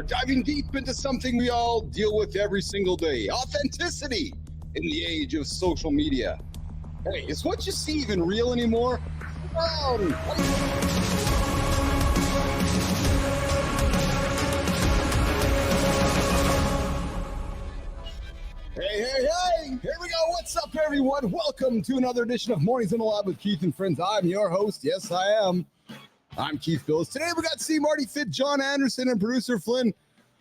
diving deep into something we all deal with every single day: authenticity in the age of social media. Hey, is what you see even real anymore? Hey, here we go. What's up, everyone? Welcome to another edition of Mornings in the Lab with Keith and Friends. I'm your host. Yes, I am. I'm Keith Bills. Today we got C. Marty Fit, John Anderson, and producer Flynn.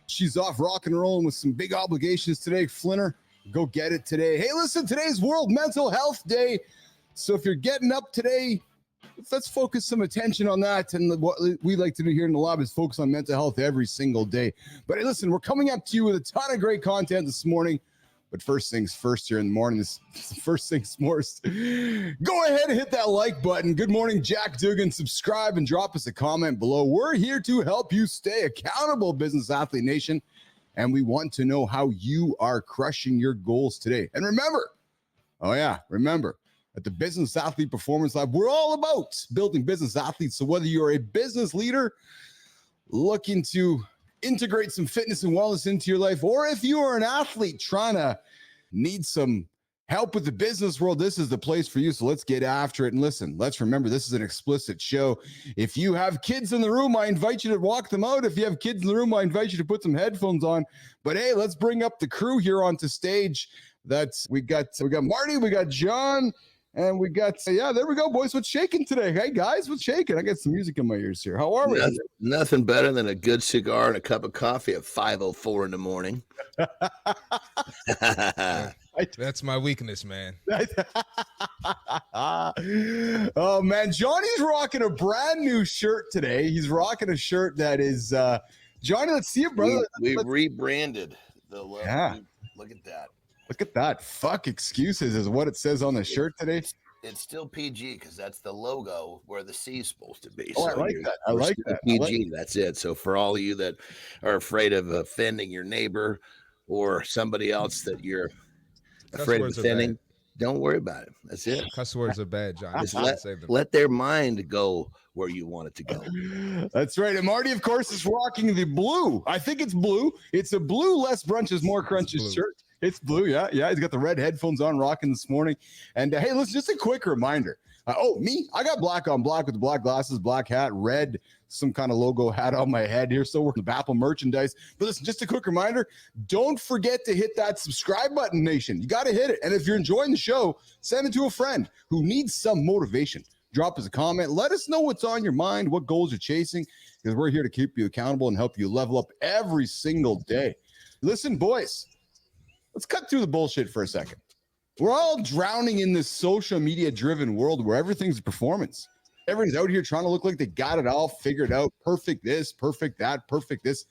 She's off rocking and rolling with some big obligations today. Flinner, go get it today. Hey, listen, today's World Mental Health Day. So if you're getting up today, let's focus some attention on that. And what we like to do here in the lab is focus on mental health every single day. But hey, listen, we're coming up to you with a ton of great content this morning. But first things first here in the morning, first things first, go ahead and hit that like button. Good morning, Jack Dugan. Subscribe and drop us a comment below. We're here to help you stay accountable, Business Athlete Nation. And we want to know how you are crushing your goals today. And remember, at the Business Athlete Performance Lab, we're all about building business athletes. So whether you're a business leader looking to integrate some fitness and wellness into your life, or if you are an athlete trying to need some help with the business world, this is the place for you. So let's get after it. And listen, let's remember, this is an explicit show. If you have kids in the room, I invite you to walk them out. If you have kids in the room, I invite you to put some headphones on. But hey, let's bring up the crew here onto stage. We got Marty, we got John, and we got, there we go, boys. What's shaking today? Hey, guys, what's shaking? I got some music in my ears here. How are we? Nothing better than a good cigar and a cup of coffee at 5:04 in the morning. That's my weakness, man. Oh, man. Johnny's rocking a brand new shirt today. He's rocking a shirt that is, Johnny, let's see it, brother. We rebranded the logo. Yeah. Look at that. Look at that. Fuck excuses is what it says on the shirt today. It's still PG because that's the logo where the C is supposed to be. Oh, so I like that. I like that. PG, that's it. So for all of you that are afraid of offending your neighbor or somebody else that you're afraid of offending, don't worry about it. That's it. Cuss words are bad, John. Just let their mind go where you want it to go. That's right. And Marty, of course, is rocking the blue. I think it's blue. It's a blue, less brunches, more crunches shirt. It's blue, yeah. He's got the red headphones on, rocking this morning. And hey, listen, just a quick reminder. I got black on black with the black glasses, black hat, red, some kind of logo hat on my head here. Still working the Apple merchandise. But listen, just a quick reminder, don't forget to hit that subscribe button, nation. You got to hit it. And if you're enjoying the show, send it to a friend who needs some motivation. Drop us a comment. Let us know what's on your mind, what goals you're chasing, because we're here to keep you accountable and help you level up every single day. Listen, boys, let's cut through the bullshit for a second. We're all drowning in this social media driven world where everything's a performance. Everybody's out here trying to look like they got it all figured out. Perfect this, perfect that, perfect this.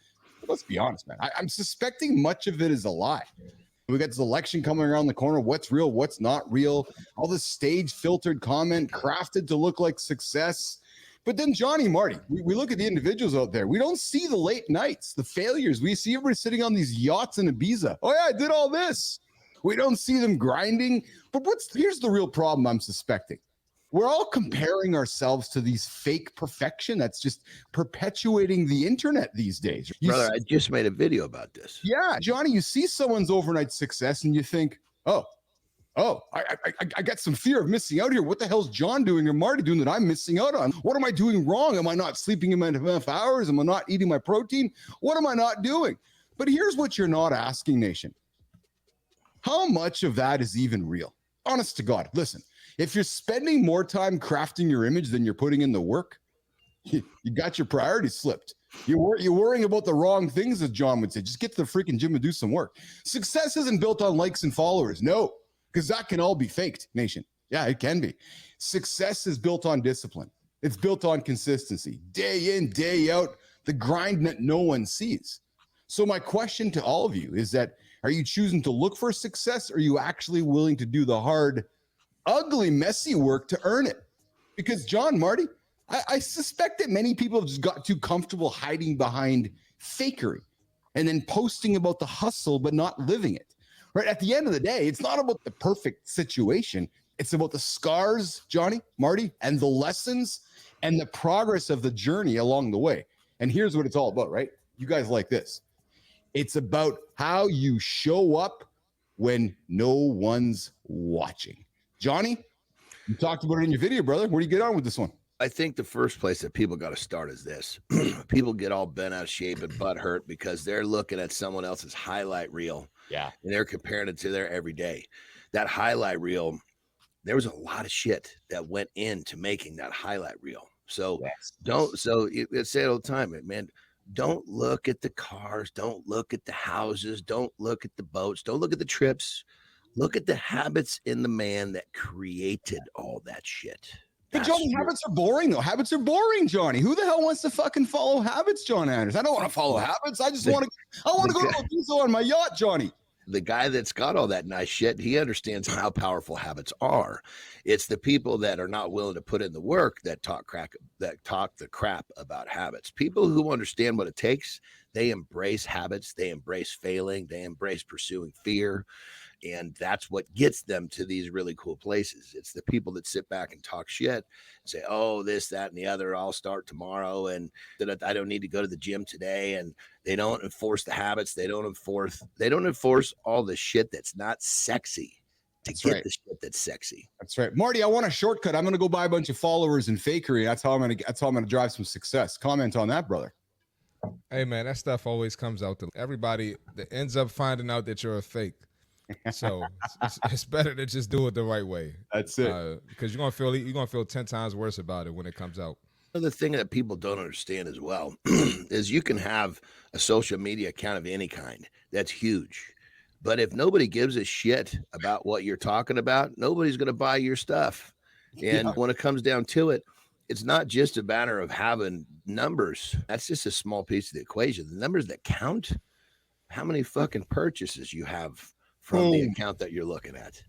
Let's be honest, man. I'm suspecting much of it is a lie. We got this election coming around the corner. What's real? What's not real? All this stage filtered comment crafted to look like success. But then Johnny, Marty, we look at the individuals out there. We don't see the late nights, the failures. We see everybody sitting on these yachts in Ibiza. Oh, yeah, I did all this. We don't see them grinding. But here's the real problem I'm suspecting. We're all comparing ourselves to these fake perfection that's just perpetuating the internet these days. Brother, I just made a video about this. Yeah, Johnny, you see someone's overnight success and you think, I got some fear of missing out here. What the hell's John doing or Marty doing that I'm missing out on? What am I doing wrong? Am I not sleeping enough hours? Am I not eating my protein? What am I not doing? But here's what you're not asking, nation. How much of that is even real? Honest to God, listen, if you're spending more time crafting your image than you're putting in the work, you got your priorities slipped. You're worrying about the wrong things, as John would say. Just get to the freaking gym and do some work. Success isn't built on likes and followers. No. Because that can all be faked, nation. Yeah, it can be. Success is built on discipline. It's built on consistency. Day in, day out, the grind that no one sees. So my question to all of you is that, are you choosing to look for success? Or are you actually willing to do the hard, ugly, messy work to earn it? Because John, Marty, I suspect that many people have just got too comfortable hiding behind fakery and then posting about the hustle, but not living it. Right? At the end of the day, it's not about the perfect situation. It's about the scars, Johnny, Marty, and the lessons and the progress of the journey along the way. And here's what it's all about, right? You guys like this. It's about how you show up when no one's watching. Johnny, you talked about it in your video, brother. Where do you get on with this one? I think the first place that people got to start is this. People get all bent out of shape and butt hurt because they're looking at someone else's highlight reel. Yeah. And they're comparing it to their everyday. That highlight reel, there was a lot of shit that went into making that highlight reel. So it's say it all the time, man, don't look at the cars, don't look at the houses, don't look at the boats, don't look at the trips. Look at the habits in the man that created all that shit. Hey, Johnny, habits are boring, though. Habits are boring, Johnny. Who the hell wants to fucking follow habits, John Anders? I don't want to follow habits. I just want to go to a pizza on my yacht, Johnny. The guy that's got all that nice shit, he understands how powerful habits are. It's the people that are not willing to put in the work that talk the crap about habits. People who understand what it takes, they embrace habits, they embrace failing, they embrace pursuing fear. And that's what gets them to these really cool places. It's the people that sit back and talk shit and say, oh, this, that, and the other, I'll start tomorrow. And that I don't need to go to the gym today. And they don't enforce the habits. They don't enforce all the shit that's not sexy to get the shit that's sexy. That's right. Marty, I want a shortcut. I'm going to go buy a bunch of followers in Fakery. That's how I'm going to drive some success. Comment on that, brother. Hey, man, that stuff always comes out to everybody that ends up finding out that you're a fake. So it's better to just do it the right way. That's it. Because you're gonna feel 10 times worse about it when it comes out. Another thing that people don't understand as well is you can have a social media account of any kind. That's huge. But if nobody gives a shit about what you're talking about, nobody's going to buy your stuff. And when it comes down to it, it's not just a matter of having numbers. That's just a small piece of the equation. The numbers that count, how many fucking purchases you have from the account that you're looking at.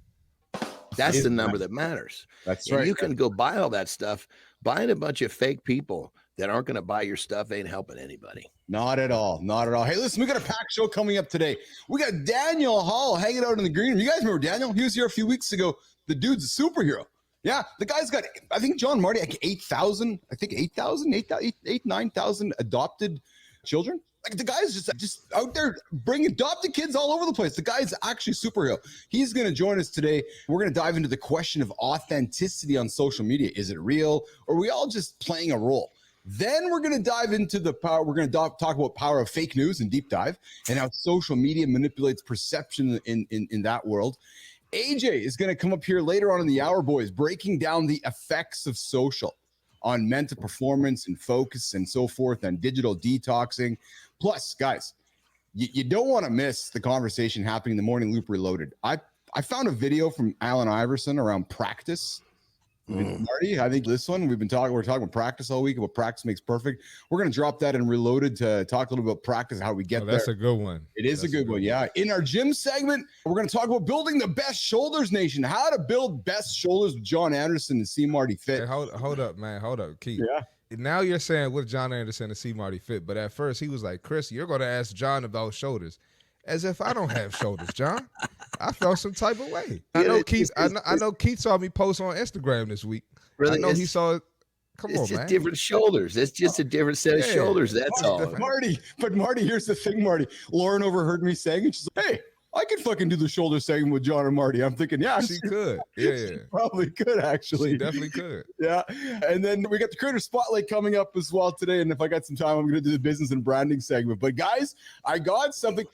That's the number that matters. That's and right. You can go buy all that stuff. Buying a bunch of fake people that aren't going to buy your stuff ain't helping anybody. Not at all. Not at all. Hey, listen, we got a packed show coming up today. We got Daniel Hall hanging out in the green room. You guys remember Daniel? He was here a few weeks ago. The dude's a superhero. Yeah, the guy's got, I think, John Marty, like 8,000, 9,000 adopted children. Like the guy's just out there bringing adopted kids all over the place. The guy's actually a superhero. He's going to join us today. We're going to dive into the question of authenticity on social media. Is it real, or are we all just playing a role? Then we're going to dive into the power. We're going to talk about power of fake news and deep dive, and how social media manipulates perception in that world. AJ is going to come up here later on in the hour, boys, breaking down the effects of social on mental performance and focus and so forth, and digital detoxing. Plus, guys, you don't want to miss the conversation happening in the Morning Loop Reloaded. I found a video from Allen Iverson around practice. Marty, I think this one we're talking about practice all week, about practice makes perfect. We're going to drop that in Reloaded to talk a little about practice, how we get there. That's a good one. It is a good one, yeah. In our gym segment, we're going to talk about building the best shoulders nation, how to build best shoulders with John Anderson and C. Marty Fit. Hey, hold up, man. Hold up, Keith. Yeah. Now you're saying with John Anderson and C. Marty Fit, but at first he was like, Chris, you're going to ask John about shoulders. As if I don't have shoulders, John. I felt some type of way. I know Keith. I know Keith saw me post on Instagram this week. Really, I know he saw it. Come on, man. It's just different shoulders. It's just a different set of shoulders. That's all. Marty, here's the thing, Marty. Lauren overheard me saying it. She's like, hey, I could fucking do the shoulder segment with John and Marty. I'm thinking, yeah, she could. Yeah, she probably could, actually. She definitely could. Yeah. And then we got the Creator Spotlight coming up as well today. And if I got some time, I'm going to do the business and branding segment. But guys, I got something.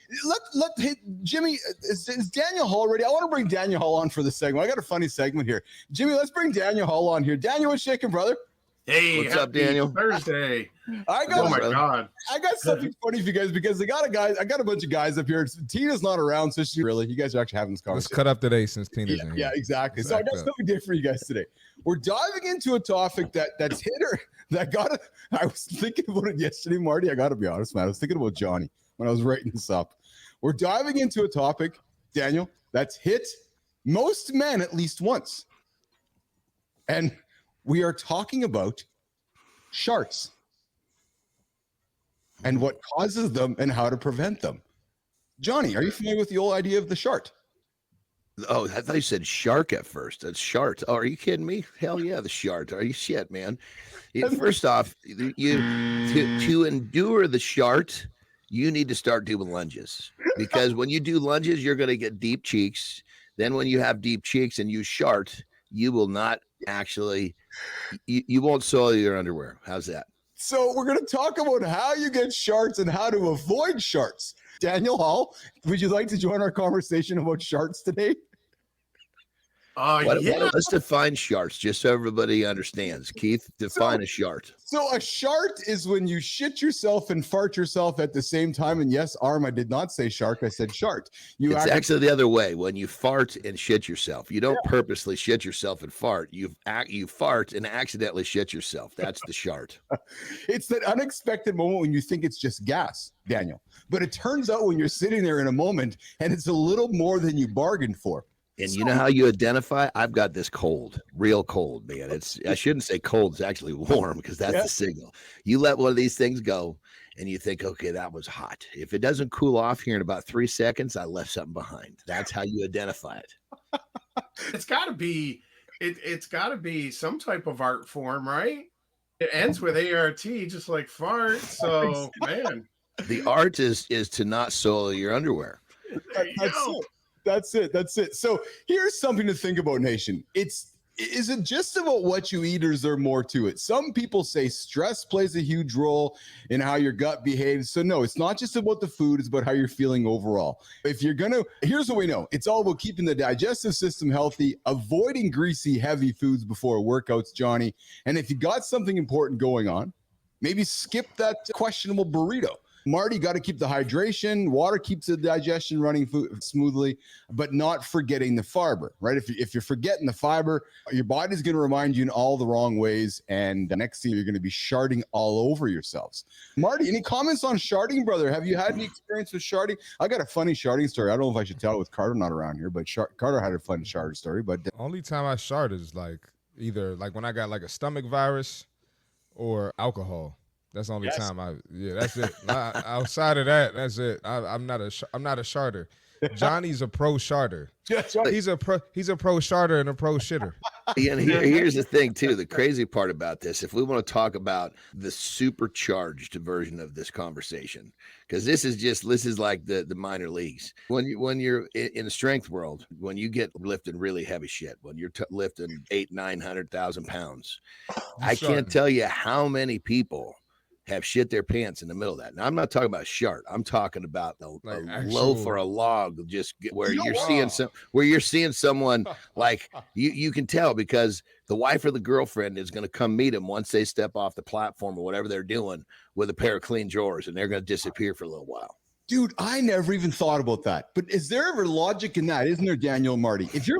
Hey, Jimmy, is Daniel Hall ready? I want to bring Daniel Hall on for the segment. I got a funny segment here. Jimmy, let's bring Daniel Hall on here. Daniel, what's shaking, brother? Hey, what's up, Daniel? Thursday. Oh my God. I got something funny for you guys because I got a bunch of guys up here. Tina's not around, so you guys are actually having this conversation. Let's cut up today since Tina's in here. Yeah, exactly. So I got something different for you guys today. We're diving into a topic that's hit her. I was thinking about it yesterday, Marty. I got to be honest, man. I was thinking about Johnny when I was writing this up. We're diving into a topic, Daniel, that's hit most men at least once. And we are talking about sharts and what causes them and how to prevent them. Johnny, are you familiar with the old idea of the shart? Oh, I thought you said shark at first. That's shart. Oh, are you kidding me? Hell yeah, the shart. Are you shit, man? First off, to endure the shart, you need to start doing lunges, because when you do lunges, you're going to get deep cheeks. Then when you have deep cheeks and you shart, you will not actually, you won't soil your underwear. How's that? So we're going to talk about how you get sharts and how to avoid sharts. Daniel Hall, would you like to join our conversation about sharts today? Let's define sharts just so everybody understands. Keith, define a shart. So a shart is when you shit yourself and fart yourself at the same time. And yes, Arm, I did not say shark. I said shart. It's actually the other way. When you fart and shit yourself, you don't purposely shit yourself and fart. You fart and accidentally shit yourself. That's the shart. It's that unexpected moment when you think it's just gas, Daniel. But it turns out when you're sitting there in a moment and it's a little more than you bargained for. And you know how you identify? I've got this cold, real cold, man. I shouldn't say cold. It's actually warm, because that's the signal. You let one of these things go and you think, okay, that was hot. If it doesn't cool off here in about 3 seconds, I left something behind. That's how you identify it. It's got to be, it's got to be some type of art form, right? It ends with ART, just like fart. So, man. The art is to not soil your underwear. That's it. So here's something to think about, nation. Is it just about what you eat, or is there more to it? Some people say stress plays a huge role in how your gut behaves. So no, it's not just about the food, it's about how you're feeling overall. Here's what we know. It's all about keeping the digestive system healthy, avoiding greasy, heavy foods before workouts, Johnny. And if you got something important going on, maybe skip that questionable burrito. Marty, got to keep the hydration. Water keeps the digestion running smoothly, but not forgetting the fiber, right? If you're forgetting the fiber, your body's going to remind you in all the wrong ways. And the next thing, you're going to be sharting all over yourselves. Marty, any comments on sharting, brother? Have you had any experience with sharting? I got a funny sharting story. I don't know if I should tell it with Carter not around here, but Carter had a fun sharting story. But only time I shart is either when I got a stomach virus or alcohol. That's the only time that's it. Outside of that, that's it. I'm not a sharter. Johnny's a pro sharter. He's a pro sharter and a pro shitter. And here's the thing too. The crazy part about this, if we want to talk about the supercharged version of this conversation, because this is like the minor leagues. When you're in the strength world, when you get lifting really heavy shit, when you're lifting 800,000-900,000 pounds, I can't tell you how many people have shit their pants in the middle of that. Now, I'm not talking about shart. I'm talking about a loaf or a log, where you're seeing someone like you can tell, because the wife or the girlfriend is going to come meet them once they step off the platform or whatever they're doing with a pair of clean drawers, and they're going to disappear for a little while. Dude, I never even thought about that. But is there ever logic in that? Isn't there, Daniel, Marty? If you're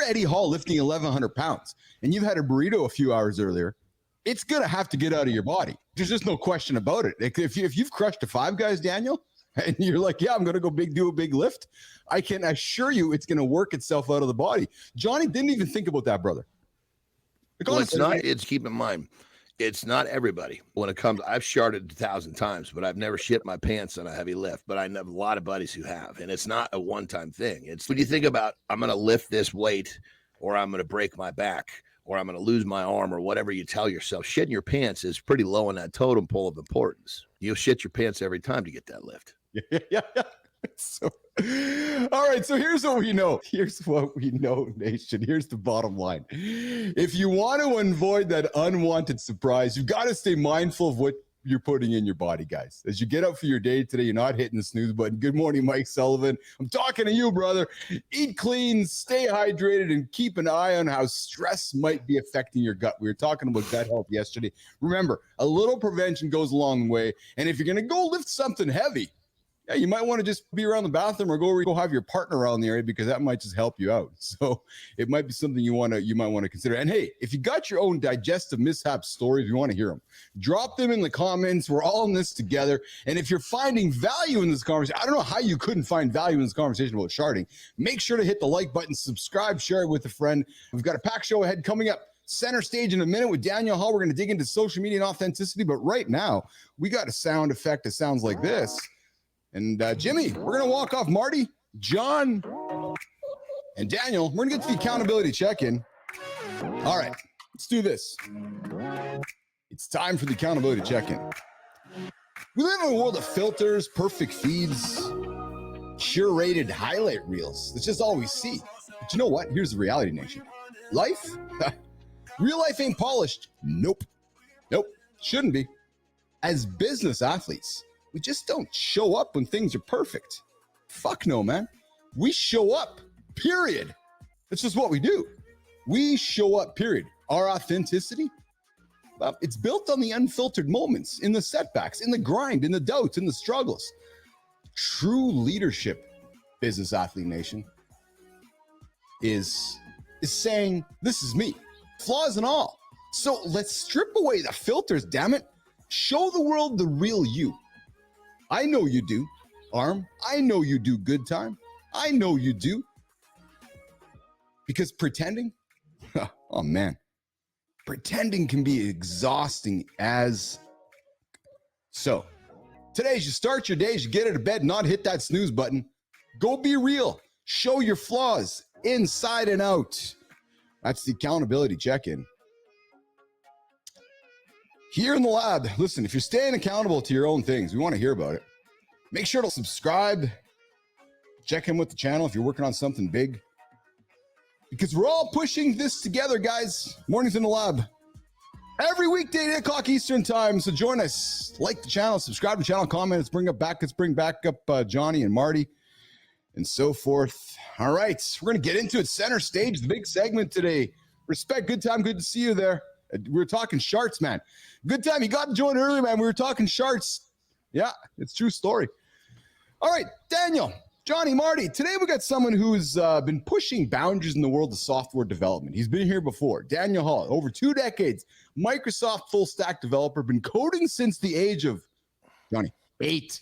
Eddie Hall lifting 1,100 pounds and you've had a burrito a few hours earlier, it's going to have to get out of your body. There's just no question about it. If you've crushed a Five Guys, Daniel, and you're like, yeah, I'm going to go do a big lift, I can assure you it's going to work itself out of the body. Johnny didn't even think about that, brother. Keep in mind, it's not everybody. When it comes, I've sharted 1,000 times, but I've never shit my pants on a heavy lift. But I know a lot of buddies who have, and it's not a one-time thing. It's when you think about, I'm going to lift this weight, or I'm going to break my back, or I'm going to lose my arm, or whatever you tell yourself. Shitting your pants is pretty low on that totem pole of importance. You'll shit your pants every time to get that lift. Yeah. So, all right. So here's what we know. Nation. Here's the bottom line. If you want to avoid that unwanted surprise, you've got to stay mindful of what you're putting in your body, guys. As you get up for your day today, you're not hitting the snooze button. Good morning, Mike Sullivan. I'm talking to you, brother. Eat clean, stay hydrated, and keep an eye on how stress might be affecting your gut. We were talking about gut health yesterday. Remember, a little prevention goes a long way. And if you're going to go lift something heavy, yeah, you might want to just be around the bathroom, or go have your partner around the area, because that might just help you out. So it might be something you might want to consider. And hey, if you got your own digestive mishap stories, we want to hear them. Drop them in the comments. We're all in this together. And if you're finding value in this conversation, I don't know how you couldn't find value in this conversation about sharting. Make sure to hit the like button, subscribe, share it with a friend. We've got a packed show ahead coming up. Center stage in a minute with Daniel Hall. We're going to dig into social media and authenticity. But right now, we got a sound effect that sounds like this. And Jimmy, we're going to walk off Marty, John, and Daniel. We're going to get to the accountability check-in. All right, let's do this. It's time for the accountability check-in. We live in a world of filters, perfect feeds, curated highlight reels. That's just all we see. But you know what? Here's the reality, nation. Life? Real life ain't polished. Nope. Shouldn't be. As business athletes, we just don't show up when things are perfect. Fuck no, man. We show up, period. That's just what we do. We show up, period. Our authenticity, it's built on the unfiltered moments, in the setbacks, in the grind, in the doubts, in the struggles. True leadership, business athlete nation, is saying, this is me, flaws and all. So let's strip away the filters, damn it. Show the world the real you. I know you do, Arm. I know you do, Good Time. I know you do. Because pretending, oh man, pretending can be exhausting as. So today, as you start your day, as you get out of bed, not hit that snooze button. Go be real. Show your flaws inside and out. That's the accountability check-in. Here in the lab, listen, if you're staying accountable to your own things, we want to hear about it. Make sure to subscribe. Check in with the channel if you're working on something big. Because we're all pushing this together, guys. Mornings in the lab. Every weekday, 8 o'clock Eastern time. So join us. Like the channel, subscribe to the channel, comment. Let's bring back up Johnny and Marty and so forth. All right, we're going to get into it. Center stage, the big segment today. Respect, Good Time. Good to see you there. We were talking Sharts, man. Good Time. You got to join early, man. We were talking Sharts. Yeah, it's a true story. All right, Daniel, Johnny, Marty. Today we got someone who's been pushing boundaries in the world of software development. He's been here before. Daniel Hall, over 2 decades, Microsoft full stack developer, been coding since the age of, Johnny, 8.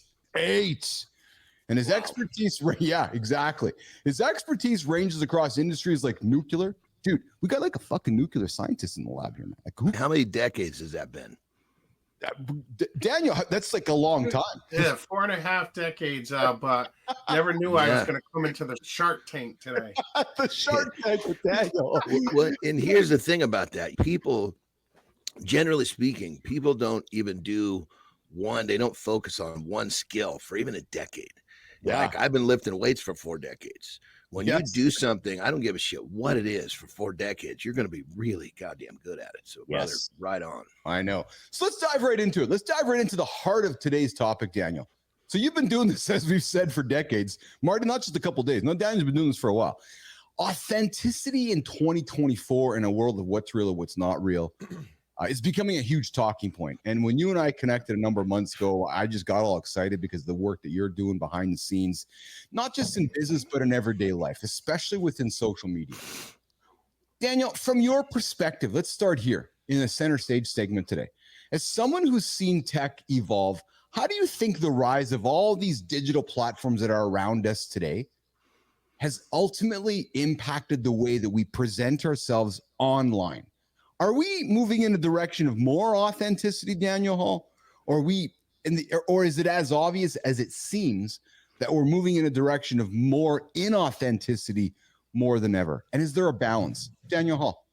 And his expertise, yeah, exactly. His expertise ranges across industries like nuclear. Dude, we got like a fucking nuclear scientist in the lab here, man. Like, how many decades has that been? Daniel, that's like a long time. Yeah, 4.5 decades, but never knew I was going to come into the Shark Tank today. The Shark Tank with Daniel. Well, and here's the thing about that. People, generally speaking, people don't even do they don't focus on one skill for even a decade. Yeah. Like I've been lifting weights for 4 decades. When you do something, I don't give a shit what it is for 4 decades, you're going to be really goddamn good at it. So, brother, right on. I know. So let's dive right into it. Let's dive right into the heart of today's topic, Daniel. So you've been doing this, as we've said, for decades. Martin, not just a couple of days. No, Daniel's been doing this for a while. Authenticity in 2024 in a world of what's real and what's not real is becoming a huge talking point. And when you and I connected a number of months ago, I just got all excited because of the work that you're doing behind the scenes, not just in business, but in everyday life, especially within social media. Daniel, from your perspective, let's start here in the center stage segment today. As someone who's seen tech evolve, how do you think the rise of all these digital platforms that are around us today has ultimately impacted the way that we present ourselves online? Are we moving in the direction of more authenticity, Daniel Hall? Or is it as obvious as it seems that we're moving in a direction of more inauthenticity more than ever? And is there a balance, Daniel Hall?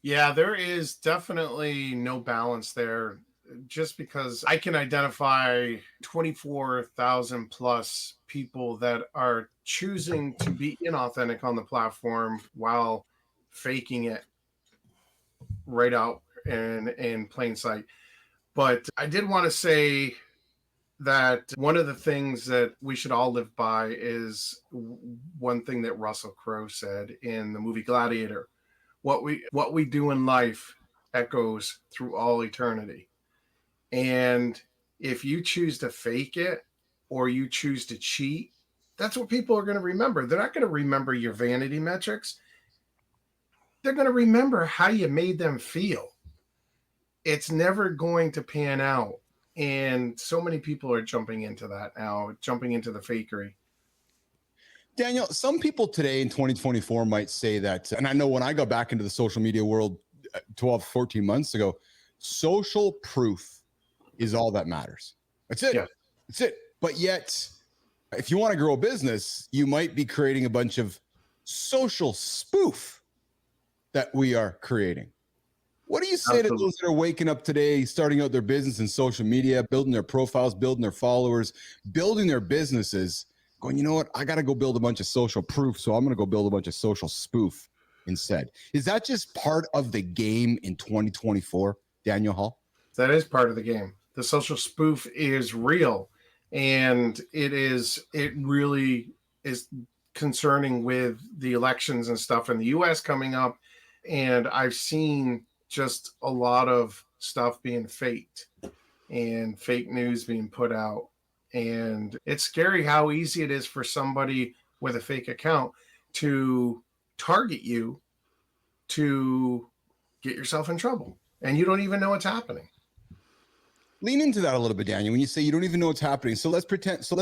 Yeah, there is definitely no balance there. Just because I can identify 24,000 plus people that are choosing to be inauthentic on the platform while faking it right out in plain sight. But I did want to say that one of the things that we should all live by is one thing that Russell Crowe said in the movie Gladiator. What we do in life echoes through all eternity. And if you choose to fake it or you choose to cheat, that's what people are going to remember. They're not going to remember your vanity metrics. They're going to remember how you made them feel. It's never going to pan out. And so many people are jumping into that now, jumping into the fakery. Daniel, some people today in 2024 might say that, and I know when I got back into the social media world 12, 14 months ago, social proof is all that matters. That's it. Yeah. That's it. But yet, if you want to grow a business, you might be creating a bunch of social spoof that we are creating. What do you say to those that are waking up today, starting out their business in social media, building their profiles, building their followers, building their businesses, going, you know what, I got to go build a bunch of social proof, so I'm going to go build a bunch of social spoof instead. Is that just part of the game in 2024, Daniel Hall? That is part of the game. The social spoof is real, and it really is concerning with the elections and stuff in the US coming up. And I've seen just a lot of stuff being faked and fake news being put out. And it's scary how easy it is for somebody with a fake account to target you to get yourself in trouble. And you don't even know what's happening. Lean into that a little bit, Daniel, when you say you don't even know what's happening. So let's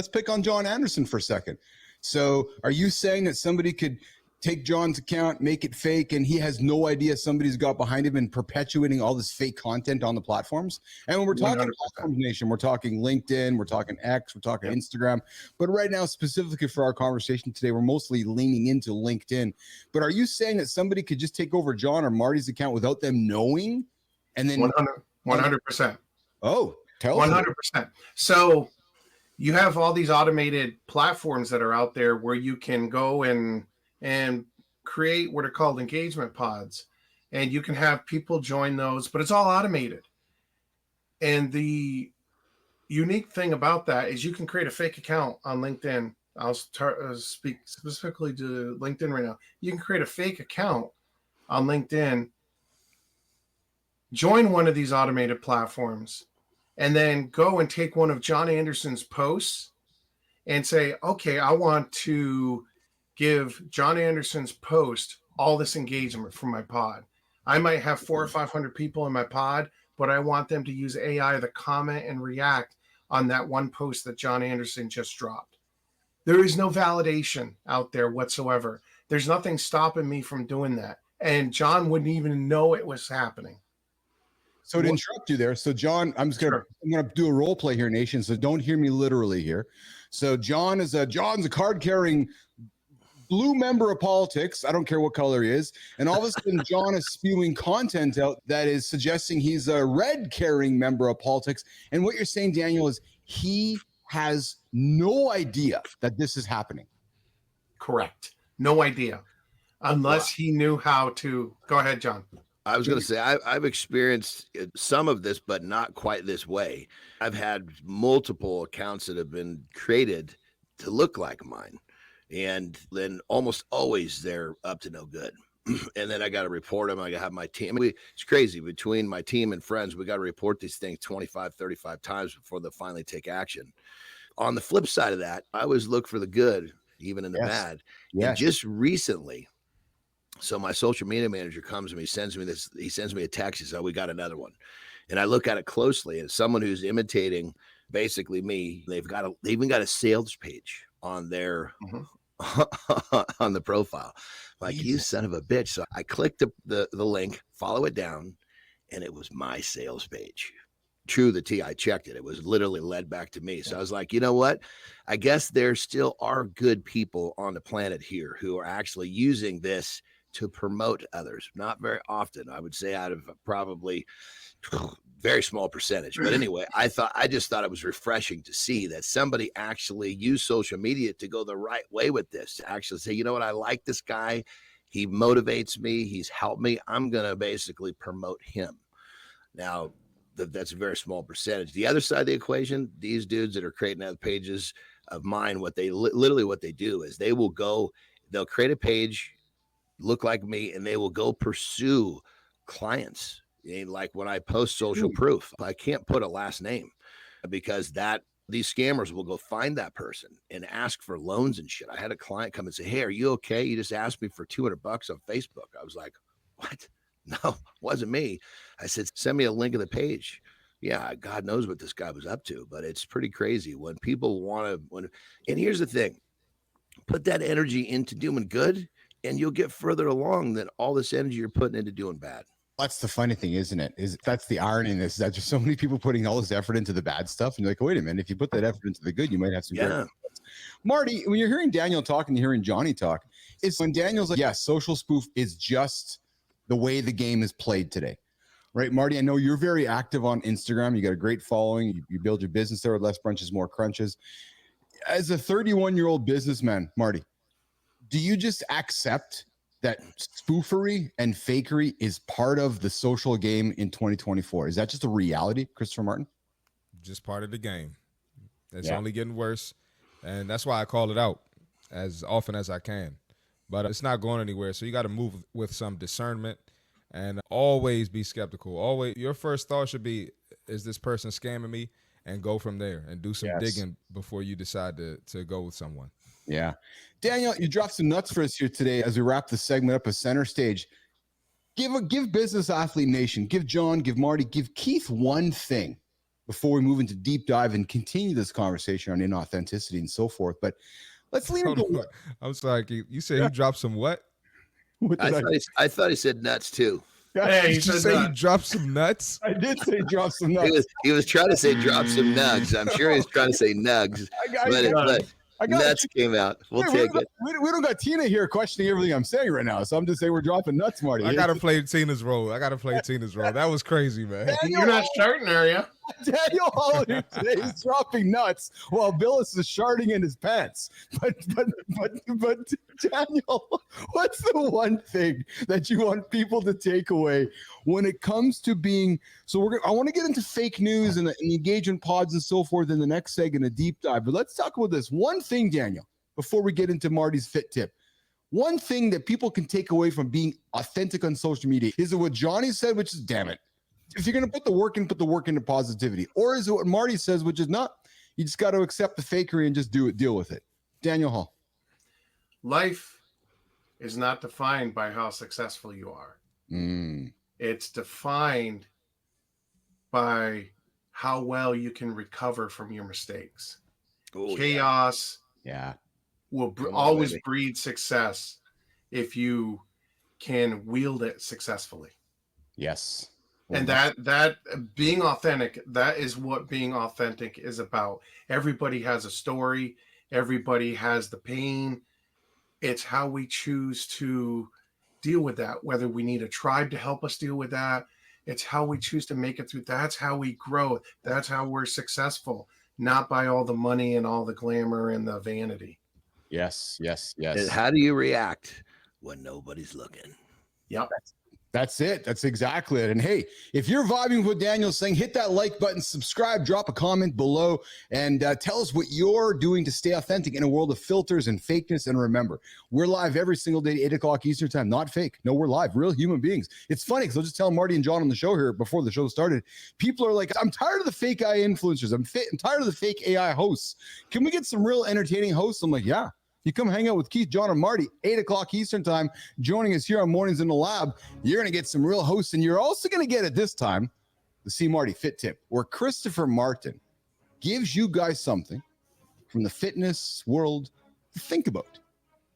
pick on John Anderson for a second. So are you saying that somebody could take John's account, make it fake, and he has no idea somebody's got behind him and perpetuating all this fake content on the platforms? And when we're talking platform nation, we're talking LinkedIn, we're talking X, we're talking Instagram. But right now, specifically for our conversation today, we're mostly leaning into LinkedIn. But are you saying that somebody could just take over John or Marty's account without them knowing? And then 100%. Oh, tell us. 100%. So you have all these automated platforms that are out there where you can go and create what are called engagement pods, and you can have people join those, but it's all automated. And the unique thing about that is you can create a fake account on LinkedIn. I'll speak specifically to LinkedIn right now. You can create a fake account on LinkedIn, join one of these automated platforms, and then go and take one of John Anderson's posts and say, okay, I want to give John Anderson's post all this engagement from my pod. I might have 400 or 500 people in my pod, but I want them to use AI to comment and react on that one post that John Anderson just dropped. There is no validation out there whatsoever. There's nothing stopping me from doing that. And John wouldn't even know it was happening. So to interrupt you there, so John, I'm gonna do a role play here, nation. So don't hear me literally here. So John's a card carrying blue member of politics. I don't care what color he is. And all of a sudden, John is spewing content out that is suggesting he's a red carrying member of politics. And what you're saying, Daniel, is he has no idea that this is happening. Correct. No idea. Unless he knew how to. Go ahead, John. I was going to say, I've experienced some of this, but not quite this way. I've had multiple accounts that have been created to look like mine. And then almost always they're up to no good. And then I got to report them. I got to have my team. It's crazy. Between my team and friends, we got to report these things 25, 35 times before they finally take action. On the flip side of that, I always look for the good, even in the bad. Yes. And just recently, so my social media manager comes to me, sends me a text. He says, "Oh, we got another one." And I look at it closely, and someone who's imitating basically me, they even got a sales page on their on the profile. Like, you son of a bitch. So I clicked the link, follow it down, and it was my sales page. True the T, I checked it. It was literally led back to me. So I was like, you know what? I guess there still are good people on the planet here who are actually using this to promote others. Not very often, I would say, out of probably very small percentage. But anyway, I just thought it was refreshing to see that somebody actually used social media to go the right way with this, to actually say, you know what, I like this guy. He motivates me. He's helped me. I'm going to basically promote him. Now, that's a very small percentage. The other side of the equation, these dudes that are creating other pages of mine, what they literally what they do is they'll create a page, look like me, and they will go pursue clients. Like when I post social proof, I can't put a last name because these scammers will go find that person and ask for loans and shit. I had a client come and say, "Hey, are you okay? You just asked me for $200 on Facebook." I was like, "What? No, it wasn't me." I said, "Send me a link of the page." Yeah, God knows what this guy was up to, but it's pretty crazy when people and here's the thing, put that energy into doing good and you'll get further along than all this energy you're putting into doing bad. That's the funny thing, isn't it? That's the irony in this, is that there's so many people putting all this effort into the bad stuff. And you're like, wait a minute, if you put that effort into the good, you might have some great results. Marty, when you're hearing Daniel talk and you're hearing Johnny talk, it's when Daniel's like, yes, social spoof is just the way the game is played today. right? Marty, I know you're very active on Instagram. You got a great following. You build your business there with less brunches, more crunches. As a 31-year-old businessman, Marty, do you just accept that spoofery and fakery is part of the social game in 2024? Is that just a reality, Christopher Martin? Just part of the game. It's Yeah. only getting worse, and that's why I call it out as often as I can. But it's not going anywhere, so you got to move with some discernment and always be skeptical. Always, your first thought should be, is this person scamming me? And go from there and do some digging before you decide to go with someone. Yeah. Daniel, you dropped some nuts for us here today as we wrap the segment up at center stage. Give Business Athlete Nation, give John, give Marty, give Keith one thing before we move into deep dive and continue this conversation on inauthenticity and so forth. But let's lean into I'm sorry, Keith. You said you dropped some what? I thought he said nuts too. Hey, Did you say you dropped some nuts? I did say drop some nuts. He was trying to say drop some nugs. I'm sure he was trying to say nugs, but nuts came out. We'll take it. We don't got Tina here questioning everything I'm saying right now, so I'm just saying we're dropping nuts, Marty. I gotta play Tina's role. That was crazy, man. You're not starting, are you? Daniel Hollander today is dropping nuts while Billis is sharting in his pants. But Daniel, what's the one thing that you want people to take away when it comes to being? So I want to get into fake news and the engagement pods and so forth in the next segment, a deep dive. But let's talk about this one thing, Daniel, before we get into Marty's fit tip. One thing that people can take away from being authentic on social media is it what Johnny said, which is damn it. If you're going to put the work into positivity, or is it what Marty says, which is not, you just got to accept the fakery and just deal with it. Daniel Hall. Life is not defined by how successful you are. It's defined by how well you can recover from your mistakes. Chaos will always breed success if you can wield it successfully. Yes. And that being authentic, that is what being authentic is about. Everybody has a story. Everybody has the pain. It's how we choose to deal with that, whether we need a tribe to help us deal with that. It's how we choose to make it through. That's how we grow. That's how we're successful, not by all the money and all the glamour and the vanity. Yes. And how do you react when nobody's looking? Yep. That's it. That's exactly it. And hey, if you're vibing with what Daniel's saying, hit that like button, subscribe, drop a comment below, and tell us what you're doing to stay authentic in a world of filters and fakeness. And remember, we're live every single day, 8 o'clock Eastern time, not fake. No, we're live, real human beings. It's funny because I was just telling Marty and John on the show here before the show started, people are like, I'm tired of the fake AI influencers. I'm tired of the fake AI hosts. Can we get some real entertaining hosts? I'm like, yeah. You come hang out with Keith, John, and Marty, 8 o'clock Eastern time, joining us here on Mornings in the Lab. You're going to get some real hosts, and you're also going to get at this time the See Marty Fit Tip, where Christopher Martin gives you guys something from the fitness world to think about.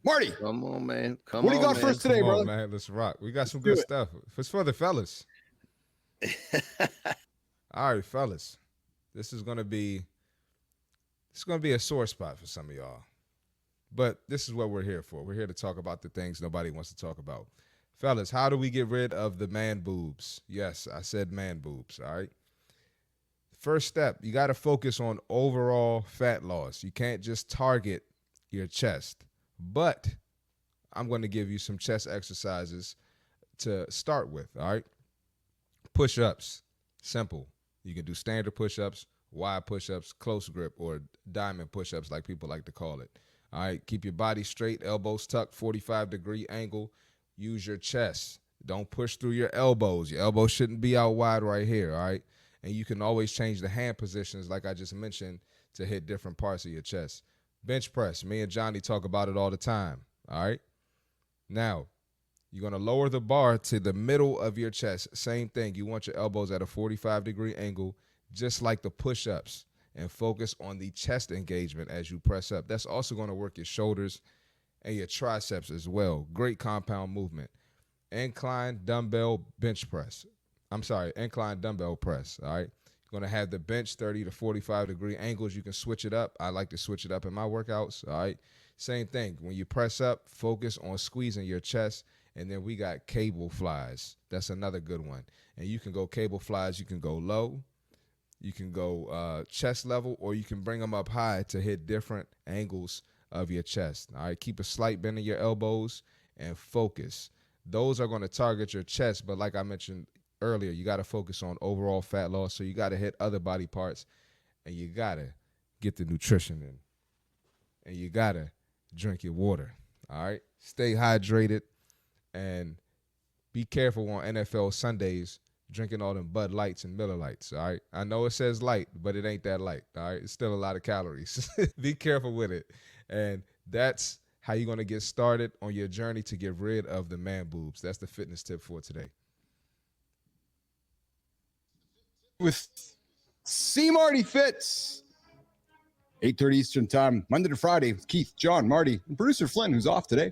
Marty. Come on, man. What do you got for us today, brother? Man, let's rock. We got some good stuff. It's for the fellas. All right, fellas. This is going to be a sore spot for some of y'all. But this is what we're here for. We're here to talk about the things nobody wants to talk about. Fellas, how do we get rid of the man boobs? Yes, I said man boobs, all right? First step, you got to focus on overall fat loss. You can't just target your chest. But I'm going to give you some chest exercises to start with, all right? Push-ups, simple. You can do standard push-ups, wide push-ups, close grip, or diamond push-ups like people like to call it. All right, keep your body straight, elbows tucked, 45-degree angle. Use your chest. Don't push through your elbows. Your elbows shouldn't be out wide right here, all right? And you can always change the hand positions, like I just mentioned, to hit different parts of your chest. Bench press. Me and Johnny talk about it all the time, all right? Now, you're going to lower the bar to the middle of your chest. Same thing. You want your elbows at a 45-degree angle, just like the push-ups. And focus on the chest engagement as you press up. That's also going to work your shoulders and your triceps as well. Great compound movement. Incline dumbbell press. Incline dumbbell press, all right? You're going to have the bench 30 to 45-degree angles. You can switch it up. I like to switch it up in my workouts, all right? Same thing. When you press up, focus on squeezing your chest And then we got cable flies. That's another good one. And you can go cable flies. You can go low. You can go chest level, or you can bring them up high to hit different angles of your chest. All right, keep a slight bend in your elbows and focus. Those are going to target your chest, but like I mentioned earlier, you got to focus on overall fat loss. So you got to hit other body parts, and you got to get the nutrition in, and you got to drink your water. All right, stay hydrated, and be careful on NFL Sundays drinking all them Bud Lights and Miller Lights. All right, I know it says light, but it ain't that light. All right, it's still a lot of calories. Be careful with it, and that's how you're going to get started on your journey to get rid of the man boobs. That's the fitness tip for today. With C. Marty Fitz, 8:30 Eastern Time, Monday to Friday, with Keith, John, Marty, and producer Flynn, who's off today.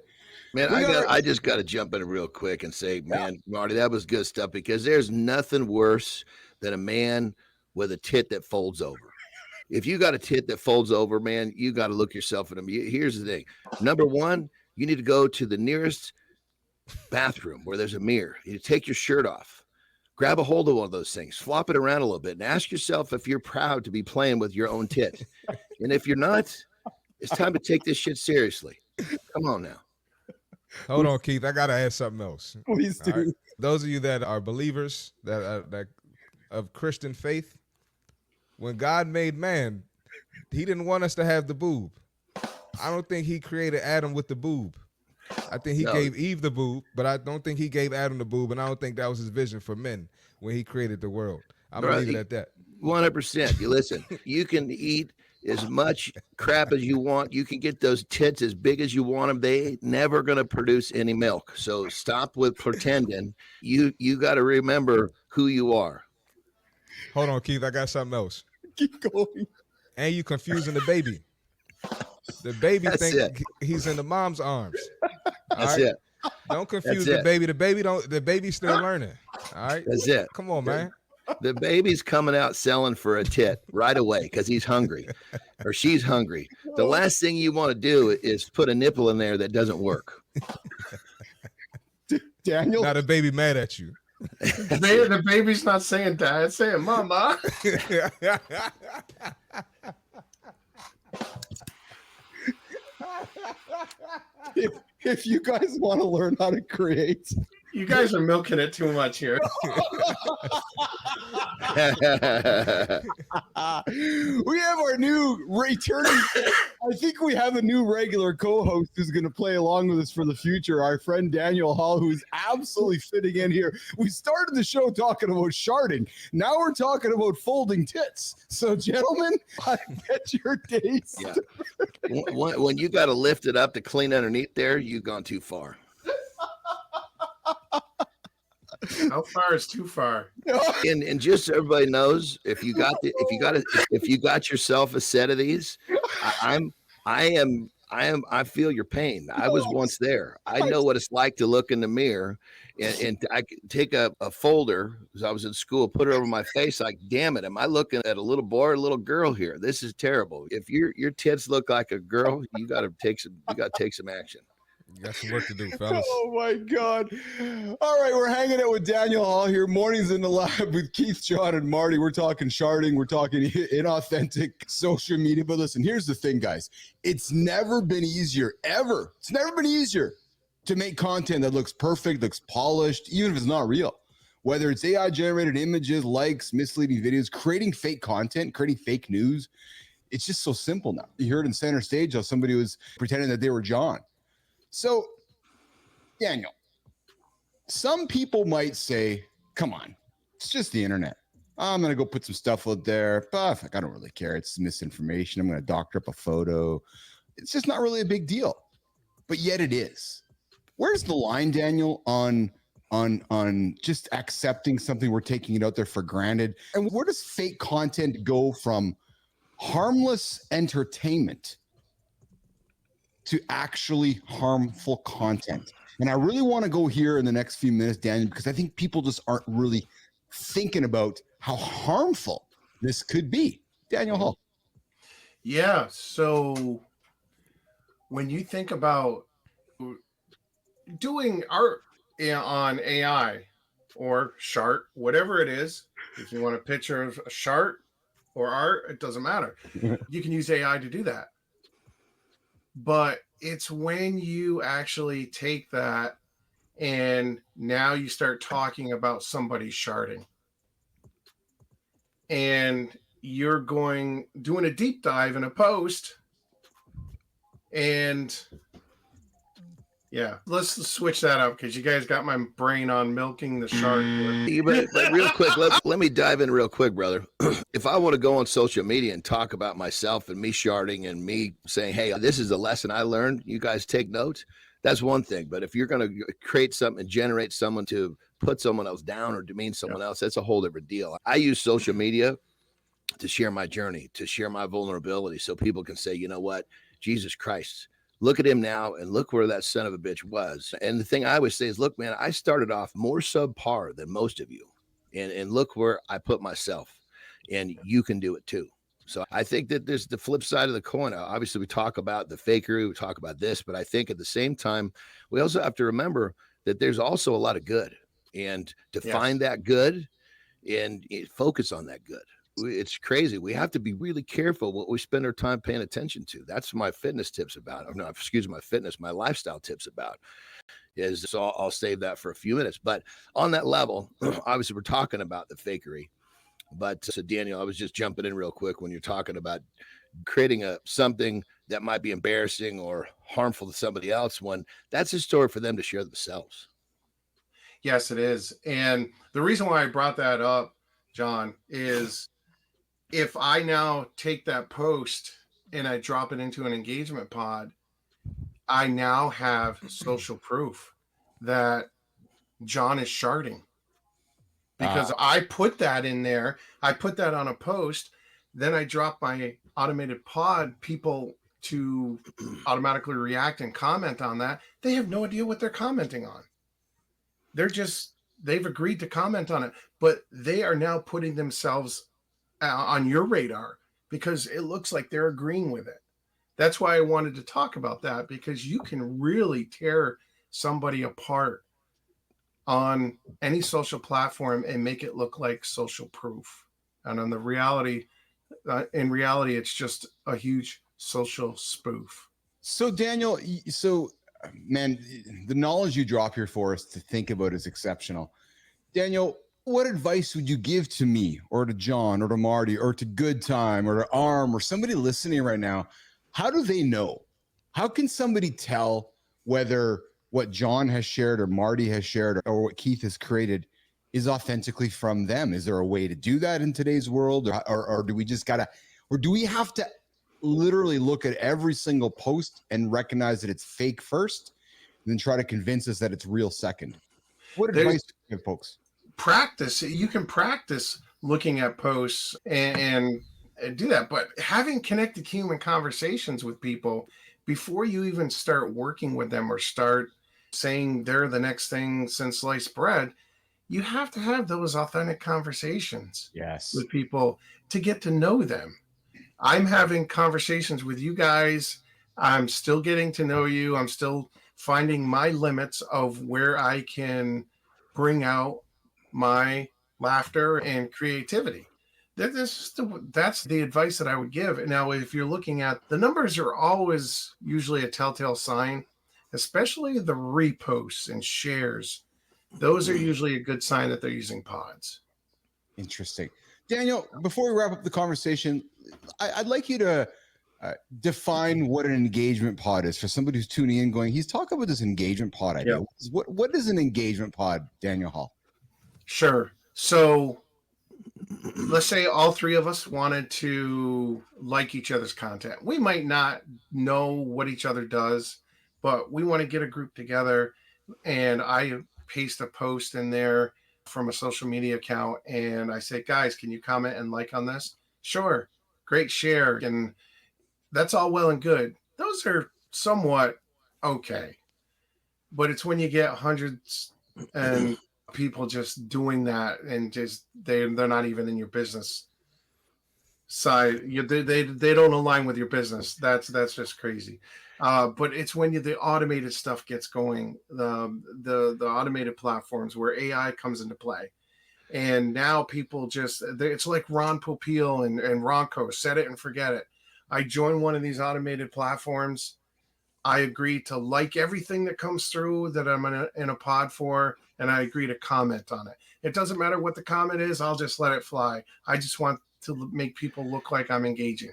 Man, I just got to jump in real quick and say, man, Marty, that was good stuff, because there's nothing worse than a man with a tit that folds over. If you got a tit that folds over, man, you got to look yourself in them. Here's the thing. Number one, you need to go to the nearest bathroom where there's a mirror. You take your shirt off, grab a hold of one of those things, flop it around a little bit, and ask yourself if you're proud to be playing with your own tit. And if you're not, it's time to take this shit seriously. Come on now. Hold on, Keith. I got to add something else. Please do. Right? Those of you that are believers, that of Christian faith, when God made man, he didn't want us to have the boob. I don't think he created Adam with the boob. I think he gave Eve the boob, but I don't think he gave Adam the boob, and I don't think that was his vision for men when he created the world. I'm going to leave it at that. 100%. You listen, you can eat as much crap as you want. You can get those tits as big as you want them. They ain't never going to produce any milk. So stop with pretending. You got to remember who you are. Hold on, Keith. I got something else. Keep going. And you confusing the baby. The baby think he's in the mom's arms. That's it. Don't confuse the baby. The baby's still learning. All right. That's it. Come on, man. The baby's coming out selling for a tit right away because he's hungry or she's hungry. The last thing you want to do is put a nipple in there that doesn't work. Daniel, now the baby mad at you. The baby's not saying dad, it's saying mama. if you guys want to learn how to create, you guys are milking it too much here. We have our new returning. I think we have a new regular co-host who's going to play along with us for the future. Our friend Daniel Hall, who's absolutely fitting in here. We started the show talking about sharting. Now we're talking about folding tits. So, gentlemen, I get your days. Yeah. When you got to lift it up to clean underneath there, you've gone too far. How far is too far? And just so everybody knows, if you got yourself a set of these, I feel your pain. I was once there. I know what it's like to look in the mirror and I take a folder because I was in school, put it over my face. Like, damn it, am I looking at a little boy or a little girl here? This is terrible. If your tits look like a girl, you got to take some action. You got some work to do, fellas. Oh my God. All right, we're hanging out with Daniel Hall here. Mornings in the lab with Keith, John, and Marty. We're talking sharting. We're talking inauthentic social media. But listen, here's the thing, guys. It's never been easier, ever. It's never been easier to make content that looks perfect, looks polished, even if it's not real. Whether it's AI-generated images, likes, misleading videos, creating fake content, creating fake news. It's just so simple now. You heard in Center Stage how somebody was pretending that they were John. So, Daniel, some people might say, come on, it's just the internet. I'm going to go put some stuff out there, but I don't really care. It's misinformation. I'm going to doctor up a photo. It's just not really a big deal, but yet it is. Where's the line, Daniel, on just accepting something, we're taking it out there for granted? And where does fake content go from harmless entertainment to actually harmful content? And I really want to go here in the next few minutes, Daniel, because I think people just aren't really thinking about how harmful this could be. Daniel Hall. Yeah. So when you think about doing art, on AI or Shart, whatever it is. If you want a picture of a Shart or art, it doesn't matter. You can use AI to do that. But it's when you actually take that and now you start talking about somebody sharding. And you're doing a deep dive in a post. And yeah, let's switch that up because you guys got my brain on milking the shark. But real quick, let me dive in real quick, brother. If I want to go on social media and talk about myself and me sharding and me saying, hey, this is a lesson I learned, you guys take notes, that's one thing. But if you're going to create something and generate someone to put someone else down or demean someone else, that's a whole different deal. I use social media to share my journey, to share my vulnerability so people can say, you know what, Jesus Christ, look at him now and look where that son of a bitch was. And the thing I always say is, look, man, I started off more subpar than most of you. And look where I put myself. And you can do it too. So I think that there's the flip side of the coin. Obviously, we talk about the fakery, we talk about this, but I think at the same time, we also have to remember that there's also a lot of good. And to find that good and focus on that good. It's crazy. We have to be really careful what we spend our time paying attention to. That's my fitness tips about. No, excuse my fitness, my lifestyle tips about. So I'll save that for a few minutes. But on that level, obviously we're talking about the fakery. But so Daniel, I was just jumping in real quick when you're talking about creating something that might be embarrassing or harmful to somebody else. When that's a story for them to share themselves. Yes, it is. And the reason why I brought that up, John, is if I now take that post and I drop it into an engagement pod, I now have social proof that John is sharding. Because I put that in there. I put that on a post. Then I drop my automated pod, people to automatically react and comment on that. They have no idea what they're commenting on. They've agreed to comment on it, but they are now putting themselves on your radar because it looks like they're agreeing with it. That's why I wanted to talk about that, because you can really tear somebody apart on any social platform and make it look like social proof. And in reality, it's just a huge social spoof. So Daniel, man, the knowledge you drop here for us to think about is exceptional. Daniel, what advice would you give to me or to John or to Marty or to Good Time or to Arm or somebody listening right now? How do they know? How can somebody tell whether what John has shared or Marty has shared or what Keith has created is authentically from them? Is there a way to do that in today's world? Or do we just gotta, or do we have to literally look at every single post and recognize that it's fake first and then try to convince us that it's real second? What advice do you give folks? Practice. You can practice looking at posts and do that, but having connected human conversations with people before you even start working with them or start saying they're the next thing since sliced bread, you have to have those authentic conversations with people to get to know them. I'm having conversations with you guys. I'm still getting to know you. I'm still finding my limits of where I can bring out my laughter and creativity. That's the advice that I would give. Now, if you're looking at the numbers, are always usually a telltale sign, especially the reposts and shares. Those are usually a good sign that they're using pods. Interesting. Daniel, before we wrap up the conversation, I'd like you to define what an engagement pod is for somebody who's tuning in going, he's talking about this engagement pod idea. Yep. What is an engagement pod, Daniel Hall? Sure. So let's say all three of us wanted to like each other's content. We might not know what each other does, but we want to get a group together, and I paste a post in there from a social media account, and I say, guys, can you comment and like on this? Sure. Great share. And that's all well and good. Those are somewhat okay. But it's when you get hundreds and people just doing that and just they're not even in your business side. They don't align with your business. That's just crazy. But it's when the automated stuff gets going, the automated platforms where AI comes into play. And now people it's like Ron Popeil and Ronco, set it and forget it. I join one of these automated platforms. I agree to like everything that comes through that I'm in a pod for, and I agree to comment on it. It doesn't matter what the comment is. I'll just let it fly. I just want to make people look like I'm engaging.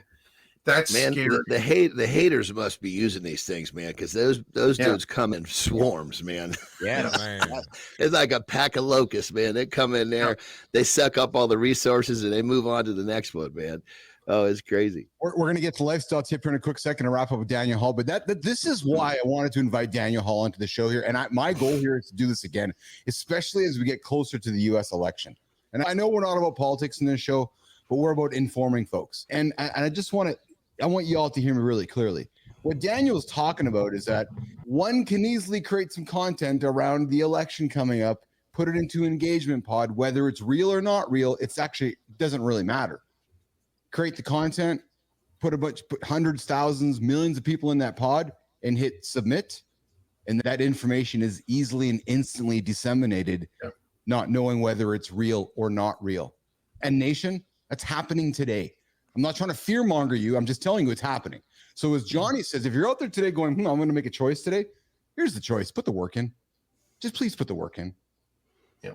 That's scary. The haters must be using these things, man, because those dudes come in swarms, man. Yeah, Man. It's like a pack of locusts, man. They come in there, they suck up all the resources, and they move on to the next one, man. Oh, it's crazy. We're going to get to lifestyle tip here in a quick second to wrap up with Daniel Hall. But this is why I wanted to invite Daniel Hall onto the show here. And my goal here is to do this again, especially as we get closer to the U.S. election. And I know we're not about politics in this show, but we're about informing folks. And I just want you all to hear me really clearly. What Daniel's talking about is that one can easily create some content around the election coming up, put it into an engagement pod, whether it's real or not real. It doesn't really matter. Create the content, put hundreds, thousands, millions of people in that pod and hit submit. And that information is easily and instantly disseminated, not knowing whether it's real or not real. And nation, that's happening today. I'm not trying to fear monger you. I'm just telling you it's happening. So as Johnny says, if you're out there today going, I'm going to make a choice today, here's the choice. Put the work in. Just please put the work in. Yeah.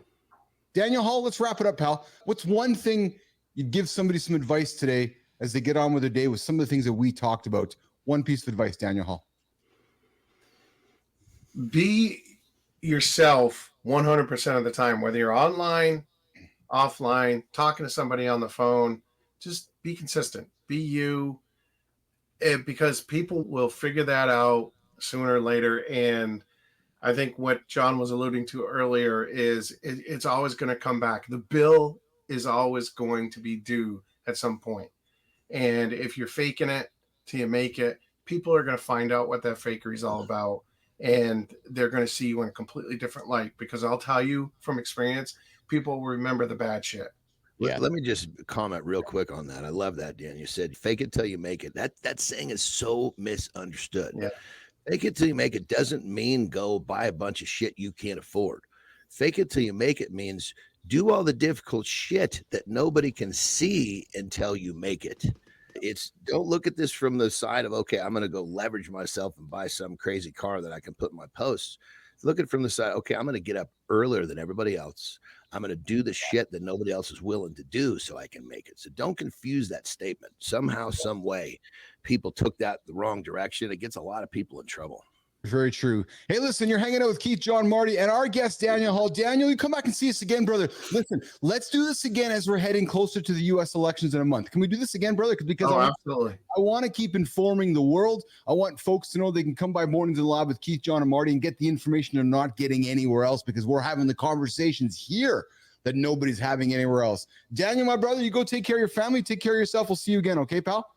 Daniel Hall, let's wrap it up, pal. What's one thing you'd give somebody some advice today as they get on with their day with some of the things that we talked about? One piece of advice, Daniel Hall. Be yourself 100% of the time, whether you're online, offline, talking to somebody on the phone. Just be consistent. Be you, because people will figure that out sooner or later. And I think what John was alluding to earlier is it's always going to come back. The bill is always going to be due at some point. And if you're faking it till you make it, people are going to find out what that fakery is all about. And they're going to see you in a completely different light, because I'll tell you from experience, people will remember the bad shit. Yeah. Let me just comment real quick on that. I love that, Dan. You said fake it till you make it. That saying is so misunderstood. Yeah. Fake it till you make it doesn't mean go buy a bunch of shit you can't afford. Fake it till you make it means do all the difficult shit that nobody can see until you make it. Don't look at this from the side of, okay, I'm going to go leverage myself and buy some crazy car that I can put in my posts. Look at it from the side, okay, I'm going to get up earlier than everybody else. I'm going to do the shit that nobody else is willing to do so I can make it. So don't confuse that statement. Somehow, some way, people took that the wrong direction. It gets a lot of people in trouble. Very true. Hey, listen, you're hanging out with Keith, John, Marty, and our guest, Daniel Hall. Daniel, you come back and see us again, brother. Listen, let's do this again as we're heading closer to the U.S. elections in a month. Can we do this again, brother? Because absolutely. I want to keep informing the world. I want folks to know they can come by Mornings in the Lab with Keith, John, and Marty and get the information they're not getting anywhere else, because we're having the conversations here that nobody's having anywhere else. Daniel, my brother, you go take care of your family. Take care of yourself. We'll see you again. Okay, pal?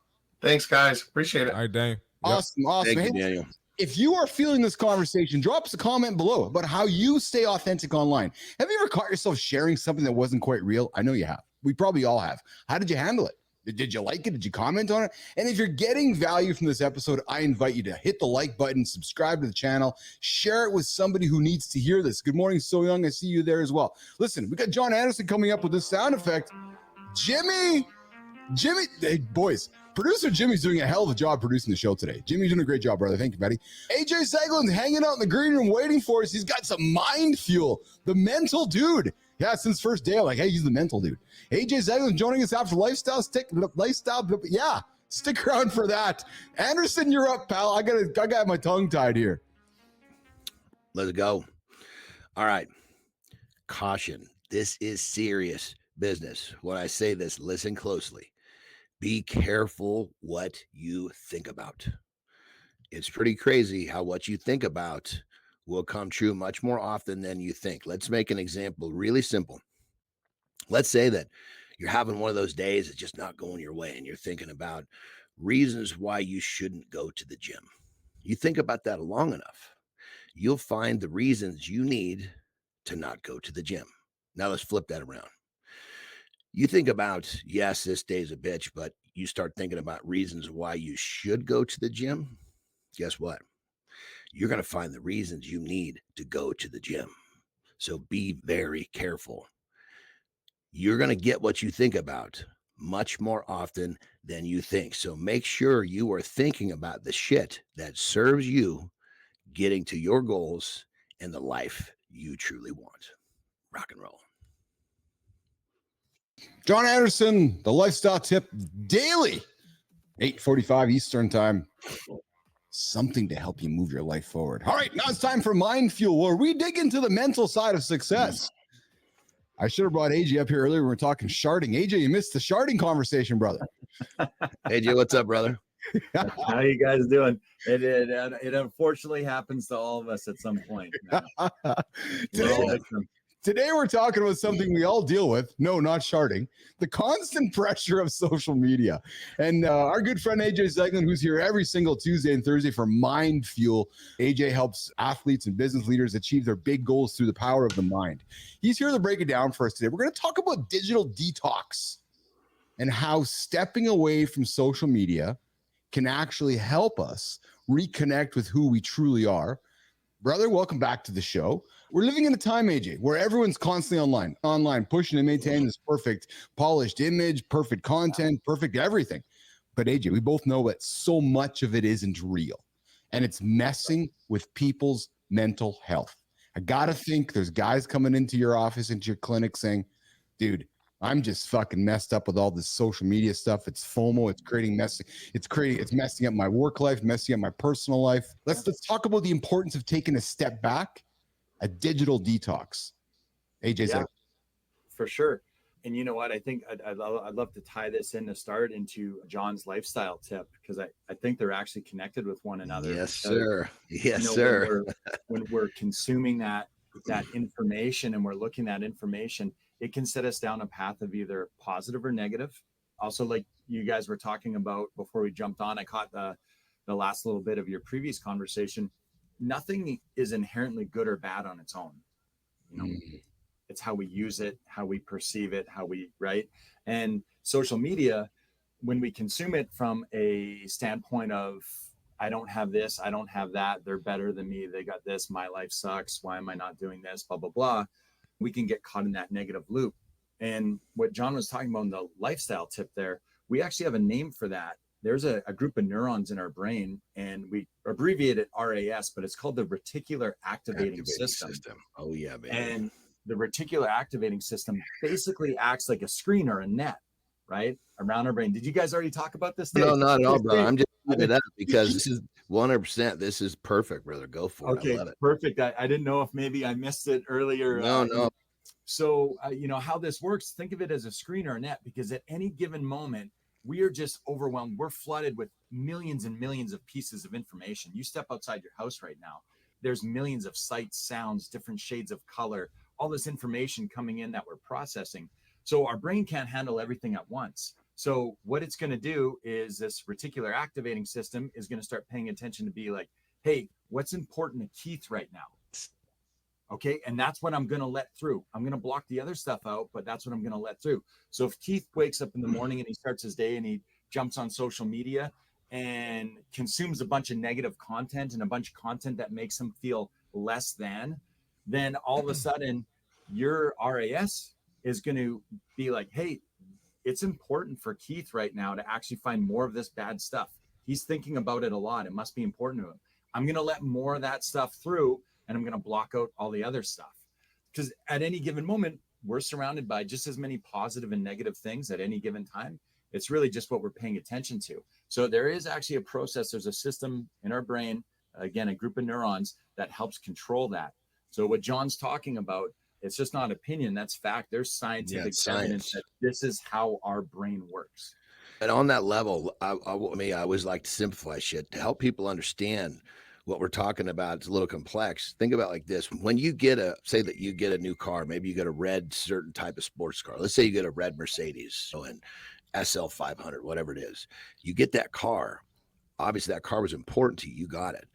Thanks, guys. Appreciate it. All right, Dan. Yep. Awesome. Thank Hey, you, Daniel. if you are feeling this conversation, drop us a comment below about how you stay authentic online. Have you ever caught yourself sharing something that wasn't quite real? I know you have. We probably all have. How did you handle it? Did you like it? Did you comment on it? And if you're getting value from this episode, I invite you to hit the like button, subscribe to the channel, share it with somebody who needs to hear this. Good morning, So Young. I see you there as well. Listen, we got John Anderson coming up with this sound effect. Jimmy, hey, boys. Producer Jimmy's doing a hell of a job producing the show today. Jimmy's doing a great job, brother. Thank you, buddy. AJ Seglin's hanging out in the green room waiting for us. He's got some mind fuel. The mental dude. Yeah, since first day, I'm like, hey, he's the mental dude. AJ Zeglin joining us after lifestyle. Yeah, stick around for that. Anderson, you're up, pal. I got my tongue tied here. Let's go. All right. Caution. This is serious business. When I say this, listen closely. Be careful what you think about. It's pretty crazy how what you think about will come true much more often than you think. Let's make an example really simple. Let's say that you're having one of those days, it's just not going your way, and you're thinking about reasons why you shouldn't go to the gym. You think about that long enough, you'll find the reasons you need to not go to the gym. Now let's flip that around. You think about, yes, this day's a bitch, but you start thinking about reasons why you should go to the gym. guess what? You're going to find the reasons you need to go to the gym. So be very careful. You're going to get what you think about much more often than you think. So make sure you are thinking about the shit that serves you getting to your goals and the life you truly want. Rock and roll. John Anderson, the lifestyle tip daily, 8:45 Eastern time. Something to help you move your life forward. All right, now it's time for Mind Fuel, where we dig into the mental side of success. I should have brought AJ up here earlier when we were talking sharting. AJ, you missed the sharting conversation, brother. AJ, what's up, brother? How you guys doing? It unfortunately happens to all of us at some point. Today we're talking about something we all deal with. No, not sharting. The constant pressure of social media. And our good friend AJ Zeglin, who's here every single Tuesday and Thursday for Mind Fuel. AJ helps athletes and business leaders achieve their big goals through the power of the mind. He's here to break it down for us today. We're going to talk about digital detox and how stepping away from social media can actually help us reconnect with who we truly are. Brother, welcome back to the show. We're living in a time, AJ, where everyone's constantly online, pushing and maintaining this perfect, polished image, perfect content, perfect everything. But AJ, we both know that so much of it isn't real, and it's messing with people's mental health. I got to think there's guys coming into your office, into your clinic saying, dude, I'm just fucking messed up with all this social media stuff. It's FOMO. It's messing up my work life, messing up my personal life. Let's talk about the importance of taking a step back, a digital detox. AJ's like, for sure. And you know what? I think I'd love to tie this in to start into John's lifestyle tip, because I think they're actually connected with one another. Yes, sir. Yes, sir. When we're consuming that information and we're looking at information, it can set us down a path of either positive or negative. Also, like you guys were talking about before we jumped on, I caught the last little bit of your previous conversation. Nothing is inherently good or bad on its own. It's how we use it, how we perceive it, right? And social media, when we consume it from a standpoint of, I don't have this, I don't have that, they're better than me, they got this, my life sucks, why am I not doing this, blah, blah, blah. We can get caught in that negative loop. And what John was talking about in the lifestyle tip there, we actually have a name for that. There's a group of neurons in our brain, and we abbreviate it RAS, but it's called the reticular activating system. Oh, yeah, baby. And the reticular activating system basically acts like a screen or a net, right, around our brain. Did you guys already talk about this? No, not at all, bro. I'm just putting it up because this is 100%. This is perfect, brother. Go for it. I love it. Perfect. I didn't know if maybe I missed it earlier. No. So, how this works, think of it as a screen or a net, because at any given moment, we are just overwhelmed. We're flooded with millions and millions of pieces of information. You step outside your house right now, there's millions of sights, sounds, different shades of color, all this information coming in that we're processing. So our brain can't handle everything at once. So what it's going to do is this reticular activating system is going to start paying attention to be like, hey, what's important to Keith right now? Okay. And that's what I'm going to let through. I'm going to block the other stuff out, but that's what I'm going to let through. So if Keith wakes up in the morning and he starts his day and he jumps on social media and consumes a bunch of negative content and a bunch of content that makes him feel less than, then all of a sudden your RAS is going to be like, hey, it's important for Keith right now to actually find more of this bad stuff. He's thinking about it a lot. It must be important to him. I'm going to let more of that stuff through, and I'm going to block out all the other stuff. Because at any given moment, we're surrounded by just as many positive and negative things at any given time. It's really just what we're paying attention to. So there is actually a process. There's a system in our brain, again, a group of neurons that helps control that. So what John's talking about, it's just not opinion. That's fact. There's scientific evidence that this is how our brain works. And on that level, I always like to simplify shit to help people understand what we're talking about. It's a little complex. Think about it like this. When you say that you get a new car, maybe you get a red certain type of sports car. Let's say you get a red Mercedes, so an SL 500, whatever it is. You get that car. Obviously, that car was important to you. You got it.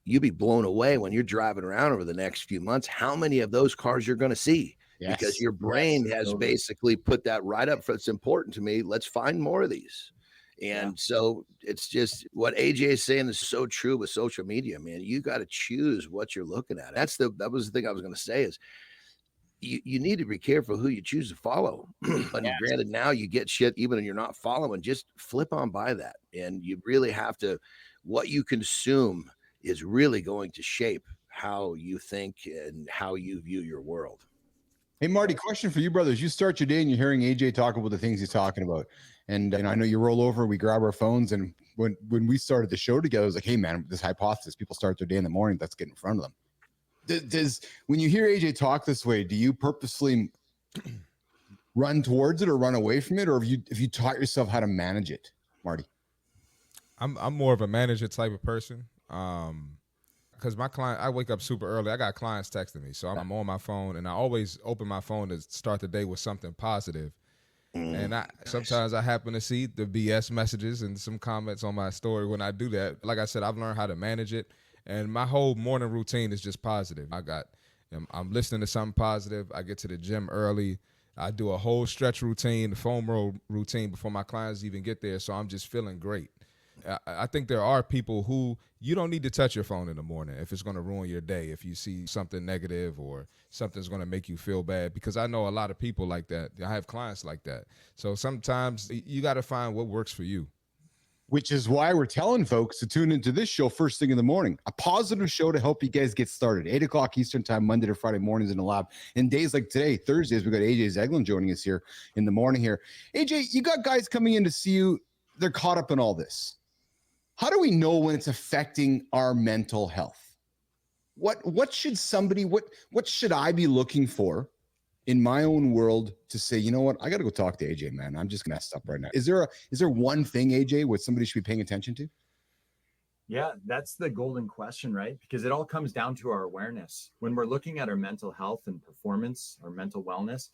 You'd be blown away when you're driving around over the next few months, how many of those cars you're going to see. Yes. Because your brain has basically put that right up for it's important to me. Let's find more of these. And so it's just what AJ is saying is so true with social media, man. You got to choose what you're looking at. That was the thing I was going to say is you need to be careful who you choose to follow. And granted, now you get shit even when you're not following, just flip on by that. And you really have to, what you consume is really going to shape how you think and how you view your world. Hey, Marty, question for you, brothers. You start your day and you're hearing AJ talk about the things he's talking about. And I know you roll over, we grab our phones. And when we started the show together, I was like, hey, man, this hypothesis, people start their day in the morning, let's get in front of them. When you hear AJ talk this way, do you purposely run towards it or run away from it? Or have you taught yourself how to manage it, Marty? I'm more of a manager type of person. Because my client, I wake up super early. I got clients texting me. So I'm on my phone, and I always open my phone to start the day with something positive. And sometimes I happen to see the BS messages and some comments on my story when I do that. Like I said, I've learned how to manage it. And my whole morning routine is just positive. I'm listening to something positive. I get to the gym early. I do a whole stretch routine, the foam roll routine before my clients even get there. So I'm just feeling great. I think there are people who you don't need to touch your phone in the morning if it's going to ruin your day, if you see something negative or something's going to make you feel bad, because I know a lot of people like that. I have clients like that. So sometimes you got to find what works for you. Which is why we're telling folks to tune into this show first thing in the morning, a positive show to help you guys get started. 8 o'clock Eastern time, Monday to Friday mornings in the lab. And days like today, Thursdays, we got AJ Zeglin joining us here in the morning here. AJ, you got guys coming in to see you. They're caught up in all this. How do we know when it's affecting our mental health? What should I be looking for in my own world to say, you know what, I got to go talk to AJ, man. I'm just messed up right now. Is there one thing, AJ, what somebody should be paying attention to? Yeah, that's the golden question, right? Because it all comes down to our awareness. When we're looking at our mental health and performance, our mental wellness,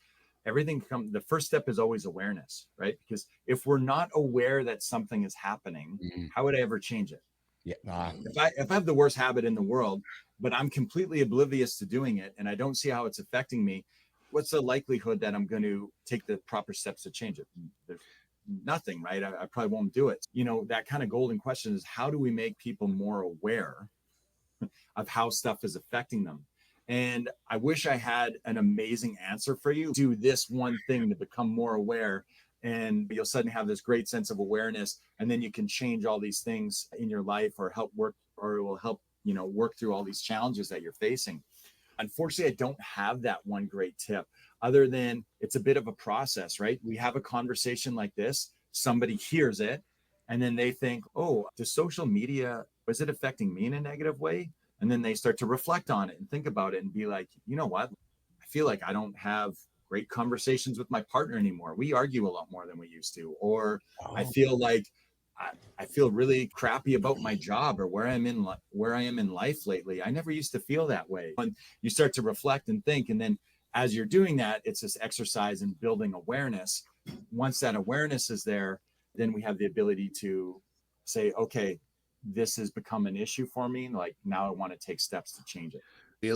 the first step is always awareness, right? Because if we're not aware that something is happening, how would I ever change it? Yeah. If I have the worst habit in the world, but I'm completely oblivious to doing it and I don't see how it's affecting me, what's the likelihood that I'm going to take the proper steps to change it? There's nothing, right? I probably won't do it. That kind of golden question is, how do we make people more aware of how stuff is affecting them? And I wish I had an amazing answer for you. Do this one thing to become more aware, and you'll suddenly have this great sense of awareness, and then you can change all these things in your life, or it will help work through all these challenges that you're facing. Unfortunately, I don't have that one great tip, other than it's a bit of a process, right? We have a conversation like this, somebody hears it, and then they think, oh, does social media, is it affecting me in a negative way? And then they start to reflect on it and think about it and be like, you know what? I feel like I don't have great conversations with my partner anymore. We argue a lot more than we used to. Or I feel like I feel really crappy about my job or where I am in life lately. I never used to feel that way. When you start to reflect and think, and then as you're doing that, it's this exercise in building awareness. Once that awareness is there, then we have the ability to say, okay, this has become an issue for me. Like, now I want to take steps to change it.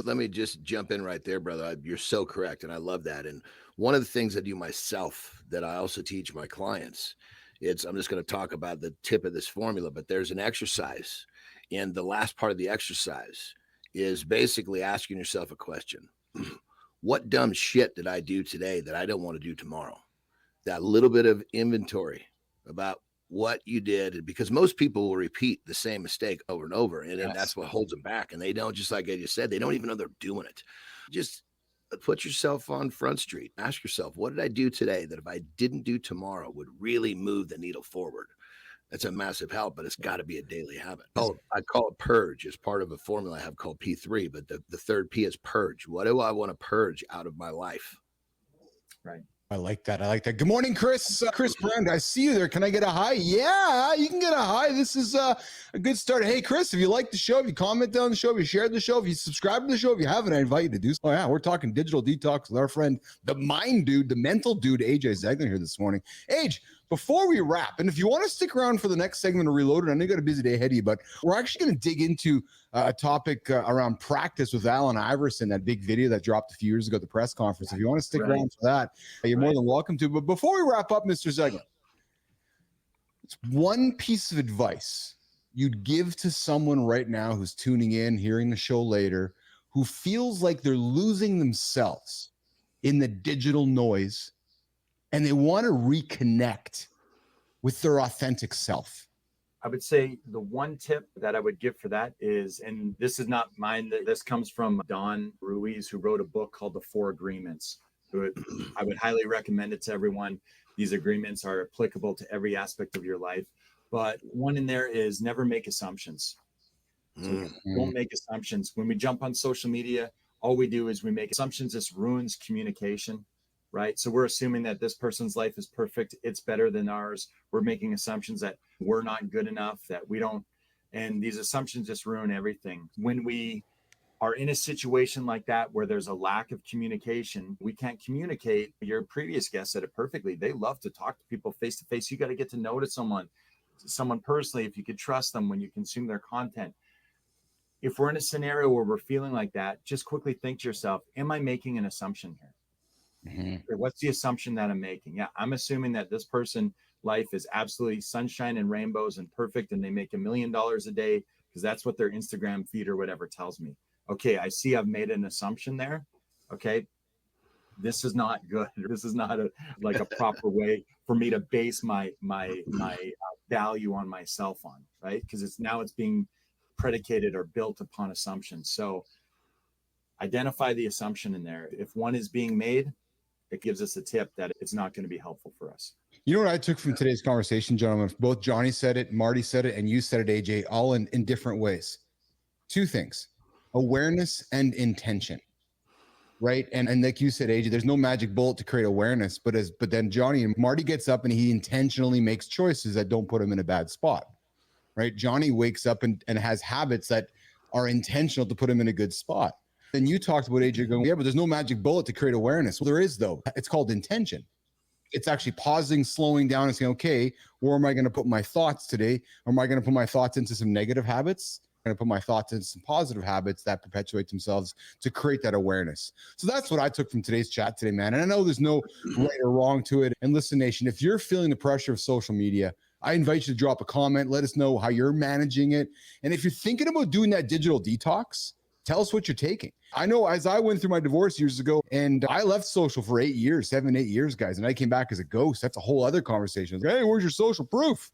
Let me just jump in right there, brother. You're so correct. And I love that. And one of the things I do myself that I also teach my clients, I'm just going to talk about the tip of this formula, but there's an exercise. And the last part of the exercise is basically asking yourself a question. What dumb shit did I do today that I don't want to do tomorrow? That little bit of inventory about what you did, because most people will repeat the same mistake over and over. And then that's what holds them back. And they don't, just like I just said, they don't even know they're doing it. Just put yourself on Front Street. Ask yourself, what did I do today that if I didn't do tomorrow would really move the needle forward? That's a massive help, but it's got to be a daily habit. I call it purge as part of a formula I have called P3, but the third P is purge. What do I want to purge out of my life? Right. I like that. Good morning, Chris. Chris Brand, I see you there. Can I get a hi? Yeah, you can get a hi. This is a good start. Hey, Chris, if you like the show, if you comment on the show, if you shared the show, if you subscribe to the show, if you haven't, I invite you to do so. Oh, yeah, we're talking digital detox with our friend, the mind dude, the mental dude, AJ Zeglin here this morning. Age, before we wrap, and if you want to stick around for the next segment of Reloaded, I know you got a busy day ahead of you, but we're actually going to dig into a topic around practice with Allen Iverson, that big video that dropped a few years ago at the press conference. If you want to stick around for that, you're more than welcome to. But before we wrap up, Mr. Zeglin, one piece of advice you'd give to someone right now who's tuning in, hearing the show later, who feels like they're losing themselves in the digital noise and they want to reconnect with their authentic self? I would say the one tip that I would give for that is, and this is not mine, this comes from Don Ruiz, who wrote a book called The Four Agreements. I would highly recommend it to everyone. These agreements are applicable to every aspect of your life. But one in there is never make assumptions. So don't make assumptions. When we jump on social media, all we do is we make assumptions. This ruins communication, right? So we're assuming that this person's life is perfect. It's better than ours. We're making assumptions that we're not good enough, that we don't. And these assumptions just ruin everything. When we are in a situation like that where there's a lack of communication, we can't communicate. Your previous guest said it perfectly. They love to talk to people face to face. You got to get to know someone personally, if you could trust them when you consume their content. If we're in a scenario where we're feeling like that, just quickly think to yourself, am I making an assumption here? What's the assumption that I'm making? Yeah, I'm assuming that this person life is absolutely sunshine and rainbows and perfect, and they make $1 million a day because that's what their Instagram feed or whatever tells me. Okay, I see I've made an assumption there. Okay, this is not good. This is not a proper way for me to base my value on myself on, right? Because it's being predicated or built upon assumptions. So identify the assumption in there. If one is being made, it gives us a tip that it's not going to be helpful for us. You know what I took from today's conversation, gentlemen? Both Johnny said it, Marty said it, and you said it, AJ, all in different ways. Two things: awareness and intention, right? And like you said, AJ, there's no magic bullet to create awareness, but then Johnny and Marty gets up and he intentionally makes choices that don't put him in a bad spot, right? Johnny wakes up and has habits that are intentional to put him in a good spot. Then you talked about, AJ, going, yeah, but there's no magic bullet to create awareness. Well, there is, though. It's called intention. It's actually pausing, slowing down and saying, okay, where am I going to put my thoughts today? Or am I going to put my thoughts into some negative habits? I'm going to put my thoughts into some positive habits that perpetuate themselves to create that awareness. So that's what I took from today's chat today, man. And I know there's no right or wrong to it. And listen, nation, if you're feeling the pressure of social media, I invite you to drop a comment. Let us know how you're managing it. And if you're thinking about doing that digital detox, tell us what you're taking. I know as I went through my divorce years ago, and I left social for 8 years, 7, 8 years, guys, and I came back as a ghost. That's a whole other conversation. Hey, where's your social proof?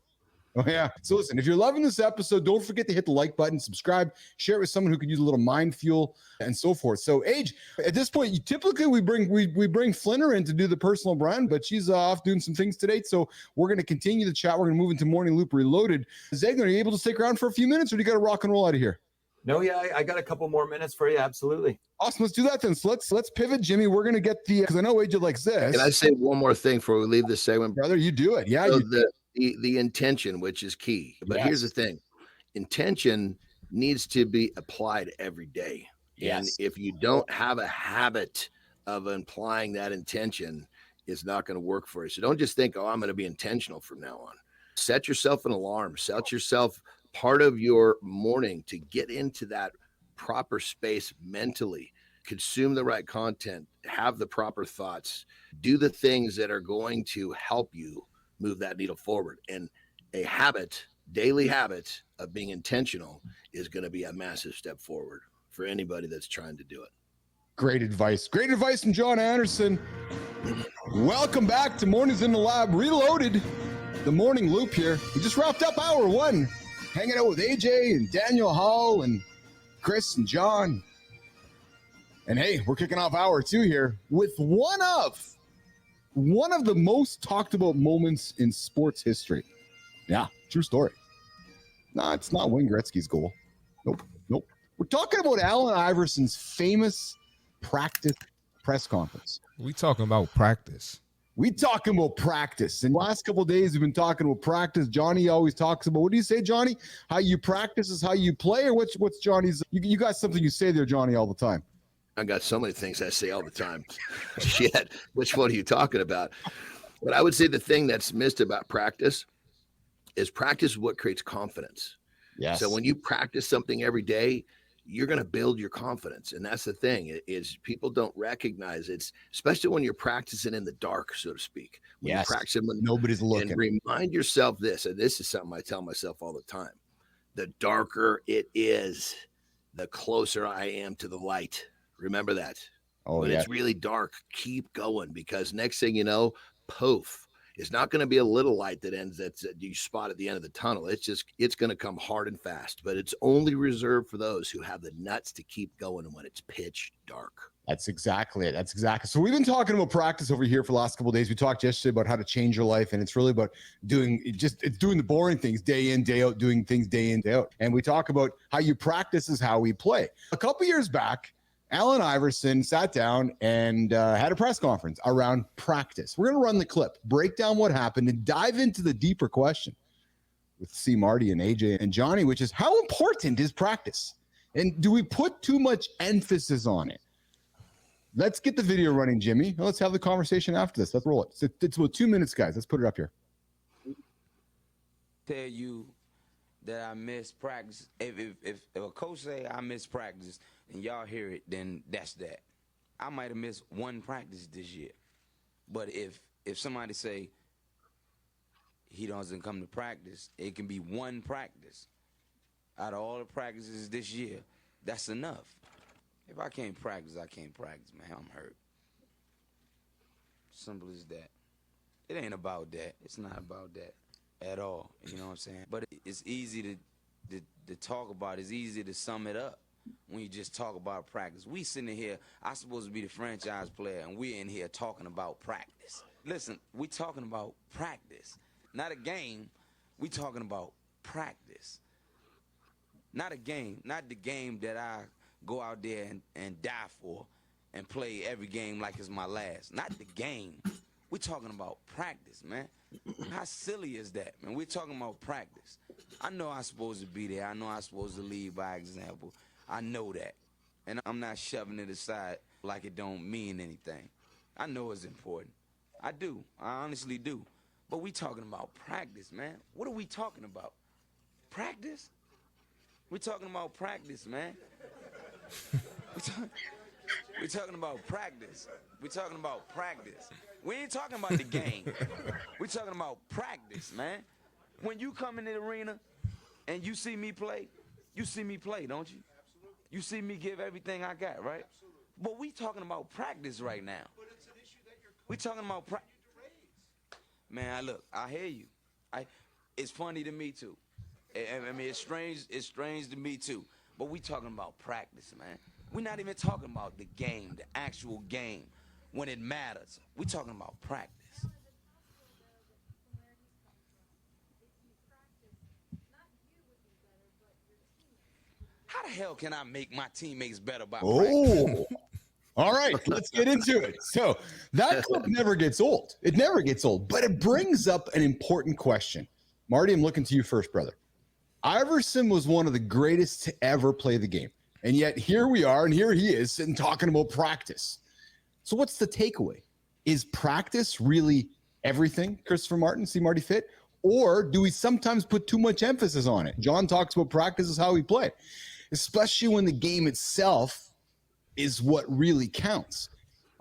Oh, yeah. So listen, if you're loving this episode, don't forget to hit the like button, subscribe, share it with someone who could use a little mind fuel and so forth. So Age, at this point, typically we bring Flinner in to do the personal brand, but she's off doing some things today. So we're going to continue the chat. We're going to move into Morning Loop Reloaded. Zeg, are you able to stick around for a few minutes, or do you got to rock and roll out of here? No, yeah, I got a couple more minutes for you. Absolutely. Awesome. Let's do that then. So let's pivot, Jimmy. We're going to get because I know AJ likes this. Can I say one more thing before we leave this segment? Brother, you do it. Yeah. So the intention, which is key. But here's the thing. Intention needs to be applied every day. Yes. And if you don't have a habit of applying that intention, it's not going to work for you. So don't just think, oh, I'm going to be intentional from now on. Set yourself an alarm. Set yourself part of your morning to get into that proper space mentally, consume the right content, have the proper thoughts, do the things that are going to help you move that needle forward. And a habit, daily habit of being intentional is going to be a massive step forward for anybody that's trying to do it. Great advice. Great advice from John Anderson. Welcome back to Mornings in the Lab Reloaded, the morning loop here. We just wrapped up hour one, hanging out with AJ and Daniel Hall and Chris and John. And hey, we're kicking off hour two here with one of the most talked about moments in sports history. Yeah, true story. No, it's not Wayne Gretzky's goal. Nope. We're talking about Allen Iverson's famous practice press conference. We talking about practice. We talking about practice. And the last couple of days, we've been talking about practice. Johnny always talks about, what do you say, Johnny? How you practice is how you play, or what's Johnny's? You got something you say there, Johnny, all the time. I got so many things I say all the time. Shit, which one are you talking about? But I would say the thing that's missed about practice is what creates confidence. Yes. So when you practice something every day, you're going to build your confidence. And that's the thing, is people don't recognize it's, especially when you're practicing in the dark, so to speak. When Yes. you're practicing when Nobody's looking. And remind yourself this, and this is something I tell myself all the time. The darker it is, the closer I am to the light. Remember that. Oh, when yeah. it's really dark, keep going, because next thing you know, poof, it's not going to be a little light that ends that you spot at the end of the tunnel. It's going to come hard and fast, but it's only reserved for those who have the nuts to keep going when it's pitch dark. That's exactly it. That's exactly. So we've been talking about practice over here for the last couple of days. We talked yesterday about how to change your life, and it's really about doing the boring things day in, day out, doing things day in, day out. And we talk about how you practice is how we play. A couple years back, Allen Iverson sat down and had a press conference around practice. We're going to run the clip, break down what happened, and dive into the deeper question with C. Marty and AJ and Johnny, which is how important is practice? And do we put too much emphasis on it? Let's get the video running, Jimmy. Let's have the conversation after this. Let's roll it. It's about 2 minutes, guys. Let's put it up here. Tell you that I miss practice. If a coach say I miss practice and y'all hear it, then that's that. I might have missed one practice this year. But if somebody say he doesn't come to practice, it can be one practice. Out of all the practices this year, that's enough. If I can't practice, I can't practice, man. I'm hurt. Simple as that. It ain't about that. It's not about that at all. You know what I'm saying? But it's easy to talk about. It's easy to sum it up when you just talk about practice. We sitting here, I'm supposed to be the franchise player, and we're in here talking about practice. Listen, we talking about practice. Not a game. We talking about practice. Not a game. Not the game that I go out there and die for and play every game like it's my last. Not the game. We're talking about practice, man. How silly is that, man? We're talking about practice. I know I'm supposed to be there. I know I'm supposed to lead by example. I know that. And I'm not shoving it aside like it don't mean anything. I know it's important. I do. I honestly do. But we talking about practice, man. What are we talking about? Practice? We're talking about practice, man. We're talking about practice. We're talking about practice. We ain't talking about the game. We're talking about practice, man. When you come in the arena and you see me play, don't you? You see me give everything I got, right? But we talking about practice right now. But it's an issue that we're talking about practice. Man, look, I hear you. It's funny to me too. I mean, it's strange to me too. But we talking about practice, man. We're not even talking about the game, the actual game, when it matters. We're talking about practice. How the hell can I make my teammates better by practice? All right, let's get into it. So that clip never gets old. It never gets old, but it brings up an important question. Marty, I'm looking to you first, brother. Iverson was one of the greatest to ever play the game. And yet here we are, and here he is sitting talking about practice. So what's the takeaway? Is practice really everything, Christopher Martin, C. Marty Fit? Or do we sometimes put too much emphasis on it? John talks about practice is how we play, especially when the game itself is what really counts.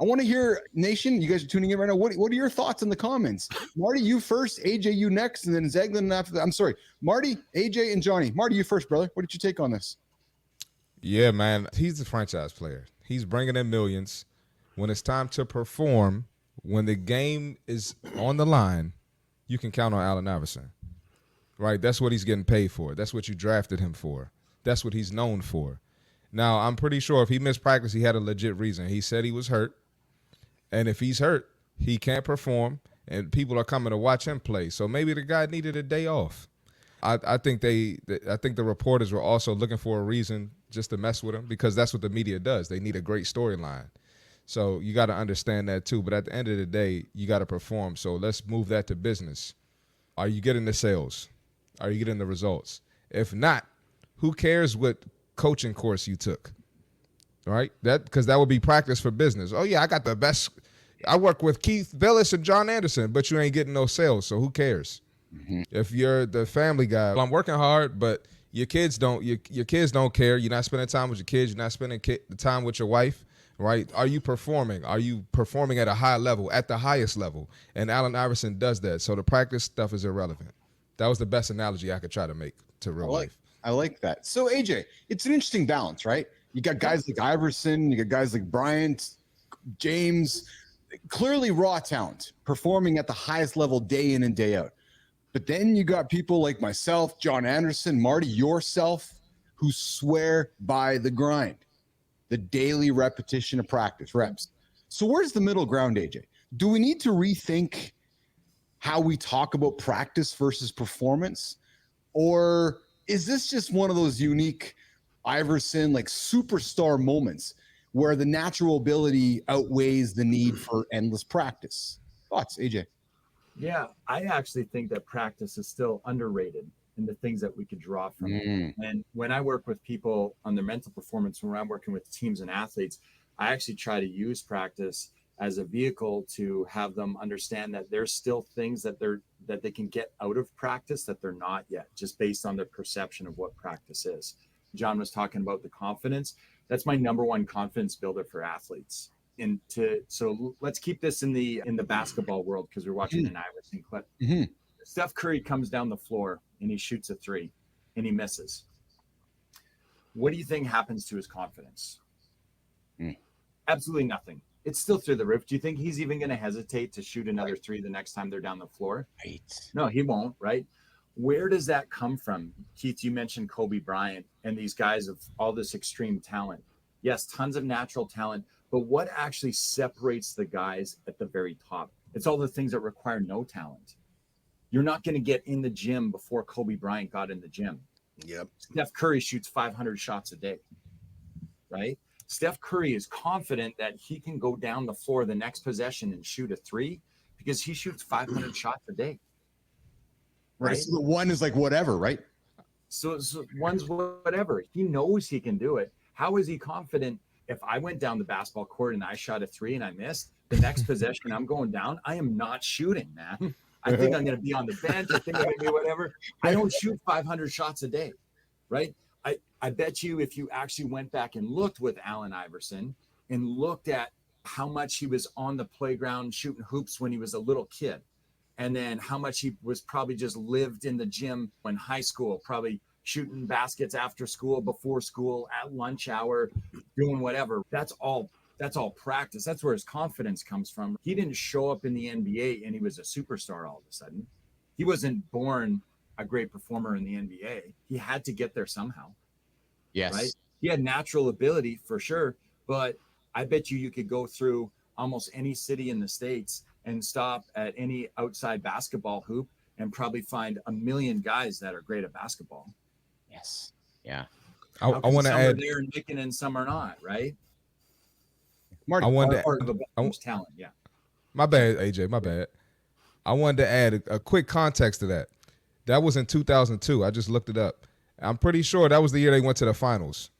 I want to hear, Nation, you guys are tuning in right now. What are your thoughts in the comments? Marty, you first, AJ, you next, and then Zeglin after that. I'm sorry, Marty, AJ, and Johnny. Marty, you first, brother. What did you take on this? Yeah, man, he's a franchise player. He's bringing in millions. When it's time to perform, when the game is on the line, you can count on Allen Iverson, right? That's what he's getting paid for. That's what you drafted him for. That's what he's known for. Now, I'm pretty sure if he missed practice, he had a legit reason. He said he was hurt, and if he's hurt, he can't perform, and people are coming to watch him play. So maybe the guy needed a day off. I think the reporters were also looking for a reason just to mess with him, because that's what the media does. They need a great storyline. So you got to understand that too. But at the end of the day, you got to perform. So let's move that to business. Are you getting the sales? Are you getting the results? If not, who cares what coaching course you took? Right? Because that would be practice for business. Oh yeah, I got the best. I work with Keith Billis and John Anderson, but you ain't getting no sales. So who cares? Mm-hmm. If you're the family guy, well, I'm working hard, but your kids don't care. You're not spending time with your kids. You're not spending the time with your wife, right? Are you performing? Are you performing at a high level, at the highest level? And Allen Iverson does that. So the practice stuff is irrelevant. That was the best analogy I could try to make to real life. I like that. So AJ, it's an interesting balance, right? You got guys like Iverson, you got guys like Bryant, James, clearly raw talent, performing at the highest level day in and day out. But then you got people like myself, John Anderson, Marty, yourself, who swear by the grind, the daily repetition of practice, reps. So where's the middle ground, AJ? Do we need to rethink how we talk about practice versus performance? Or is this just one of those unique Iverson, like superstar moments where the natural ability outweighs the need for endless practice? Thoughts, AJ? Yeah, I actually think that practice is still underrated in the things that we could draw from it. And when I work with people on their mental performance, when I'm working with teams and athletes, I actually try to use practice as a vehicle to have them understand that there's still things that they can get out of practice that they're not yet, just based on their perception of what practice is. John was talking about the confidence. That's my number one confidence builder for athletes. So let's keep this in the basketball world, because we're watching an Iverson clip. Steph Curry comes down the floor and he shoots a three and he misses. What do you think happens to his confidence? Absolutely nothing. It's still through the roof. Do you think he's even going to hesitate to shoot another three the next time they're down the floor? Right. No, he won't, right? Where does that come from? Keith, you mentioned Kobe Bryant and these guys of all this extreme talent. Yes, tons of natural talent, but what actually separates the guys at the very top? It's all the things that require no talent. You're not going to get in the gym before Kobe Bryant got in the gym. Yep. Steph Curry shoots 500 shots a day, right? Steph Curry is confident that he can go down the floor the next possession and shoot a three because he shoots 500 shots a day. Right. So the one is like whatever, right? So one's whatever. He knows he can do it. How is he confident? If I went down the basketball court and I shot a three and I missed, the next possession I'm going down, I am not shooting, man. I think I'm going to be on the bench. I think I'm going to do whatever. I don't shoot 500 shots a day, right? I bet you if you actually went back and looked with Allen Iverson and looked at how much he was on the playground shooting hoops when he was a little kid, and then how much he was probably just lived in the gym in high school, probably shooting baskets after school, before school, at lunch hour, doing whatever. That's all practice. That's where his confidence comes from. He didn't show up in the NBA and he was a superstar all of a sudden. He wasn't born a great performer in the NBA. He had to get there somehow. Yes. Right? He had natural ability for sure, but I bet you could go through almost any city in the States and stop at any outside basketball hoop and probably find a million guys that are great at basketball. Yes. Yeah. I want to add there and making and some are not, right? Marty, I wanted Part of the talent, yeah. My bad, AJ. My bad. I wanted to add a quick context to that. That was in 2002. I just looked it up. I'm pretty sure that was the year they went to the finals.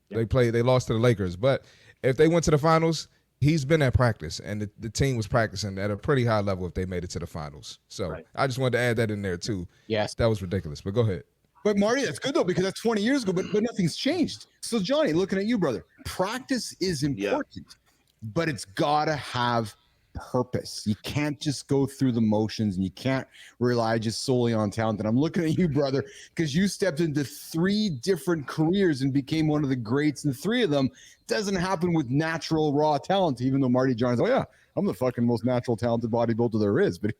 Yep. They lost to the Lakers. But if they went to the finals, he's been at practice, and the team was practicing at a pretty high level if they made it to the finals. So I just wanted to add that in there too. Yes. That was ridiculous. But go ahead. But Marty, that's good though, because that's 20 years ago, but nothing's changed. So Johnny, looking at you, brother, practice is important, but it's gotta have purpose. You can't just go through the motions, and you can't rely just solely on talent. And I'm looking at you, brother, because you stepped into 3 different careers and became one of the greats in 3 of them. Doesn't happen with natural raw talent, even though Marty John's, oh yeah, I'm the fucking most natural talented bodybuilder there is. But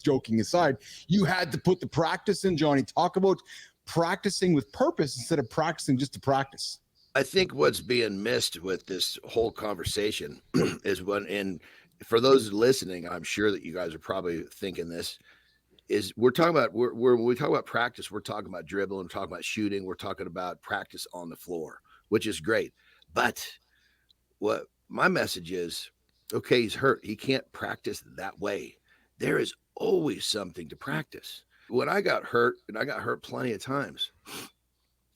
joking aside, you had to put the practice in, Johnny. Talk about practicing with purpose instead of practicing just to practice. I think what's being missed with this whole conversation is and for those listening, I'm sure that you guys are probably thinking this, is we're talking about, when we talk about practice, we're talking about dribbling, we're talking about shooting, we're talking about practice on the floor, which is great. But what my message is, okay, he's hurt. He can't practice that way. There is always something to practice. When I got hurt, and I got hurt plenty of times,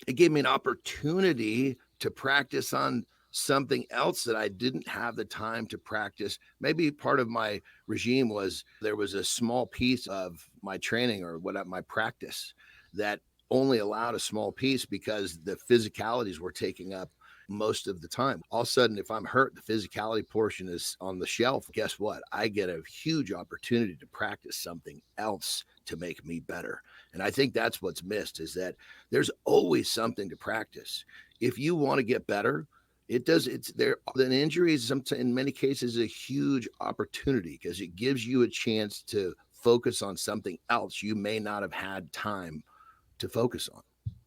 it gave me an opportunity to practice on something else that I didn't have the time to practice. Maybe part of my regime was there was a small piece of my training or my practice that only allowed a small piece because the physicalities were taking up most of the time. All of a sudden, if I'm hurt, the physicality portion is on the shelf. Guess what? I get a huge opportunity to practice something else to make me better. And I think that's what's missed, is that there's always something to practice. If you want to get better, it's there. An injury is in many cases a huge opportunity because it gives you a chance to focus on something else you may not have had time to focus on.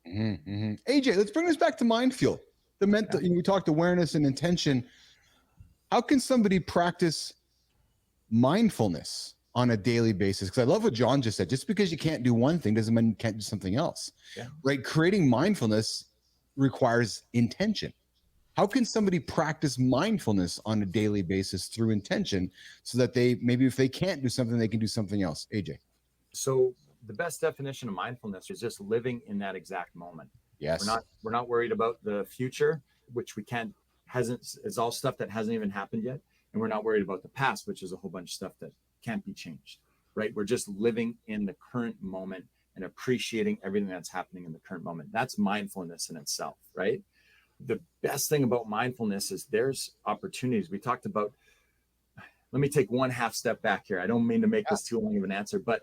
AJ, let's bring this back to Mindfield. The mental, we talked awareness and intention. How can somebody practice mindfulness on a daily basis? Because I love what John just said. Just because you can't do one thing doesn't mean you can't do something else. Yeah. Right? Creating mindfulness requires intention. How can somebody practice mindfulness on a daily basis through intention so that they, maybe if they can't do something, they can do something else? AJ. So the best definition of mindfulness is just living in that exact moment. Yes. We're not worried about the future, which is all stuff that hasn't even happened yet. And we're not worried about the past, which is a whole bunch of stuff that can't be changed, right? We're just living in the current moment and appreciating everything that's happening in the current moment. That's mindfulness in itself, right? The best thing about mindfulness is there's opportunities. We talked about, let me take one half step back here. I don't mean to make this too long of an answer, but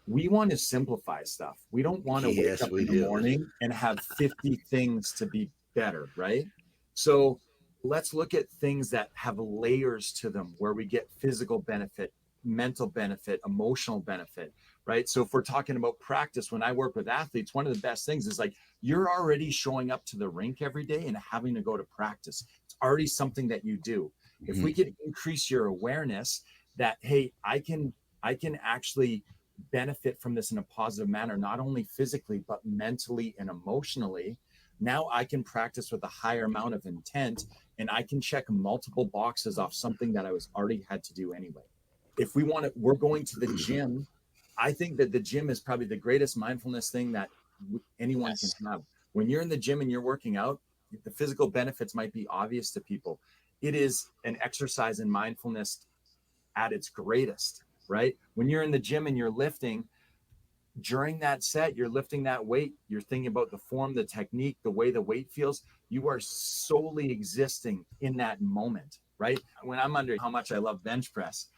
we want to simplify stuff. We don't want to wake up in the morning and have 50 things to be better, right? So let's look at things that have layers to them where we get physical benefit, mental benefit, emotional benefit, right? So if we're talking about practice, when I work with athletes, one of the best things is like, you're already showing up to the rink every day and having to go to practice. It's already something that you do. If we could increase your awareness that, hey, I can actually benefit from this in a positive manner, not only physically, but mentally and emotionally. Now I can practice with a higher amount of intent and I can check multiple boxes off something that I was already had to do anyway. If we're going to the gym. I think that the gym is probably the greatest mindfulness thing that anyone can have. When you're in the gym and you're working out, the physical benefits might be obvious to people. It is an exercise in mindfulness at its greatest, right? When you're in the gym and you're lifting, during that set, you're lifting that weight, you're thinking about the form, the technique, the way the weight feels. You are solely existing in that moment, right? When I'm under how much I love bench press,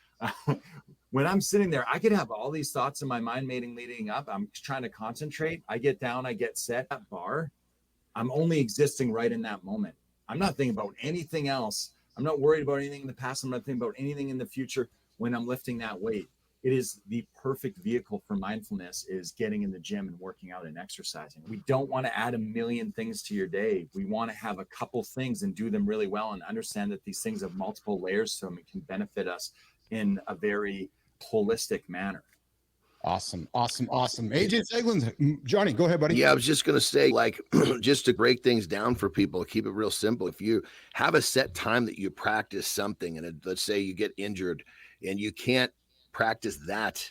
when I'm sitting there, I could have all these thoughts in my mind leading up. I'm trying to concentrate. I get down, I get set at bar. I'm only existing right in that moment. I'm not thinking about anything else. I'm not worried about anything in the past. I'm not thinking about anything in the future when I'm lifting that weight. It is the perfect vehicle for mindfulness, is getting in the gym and working out and exercising. We don't want to add a million things to your day. We want to have a couple things and do them really well and understand that these things have multiple layers to them and can benefit us in a very holistic manner. Awesome. AJ Seglin, Johnny, go ahead, buddy. Yeah, I was just going to say, like, just to break things down for people, keep it real simple. If you have a set time that you practice something, and let's say you get injured and you can't practice that,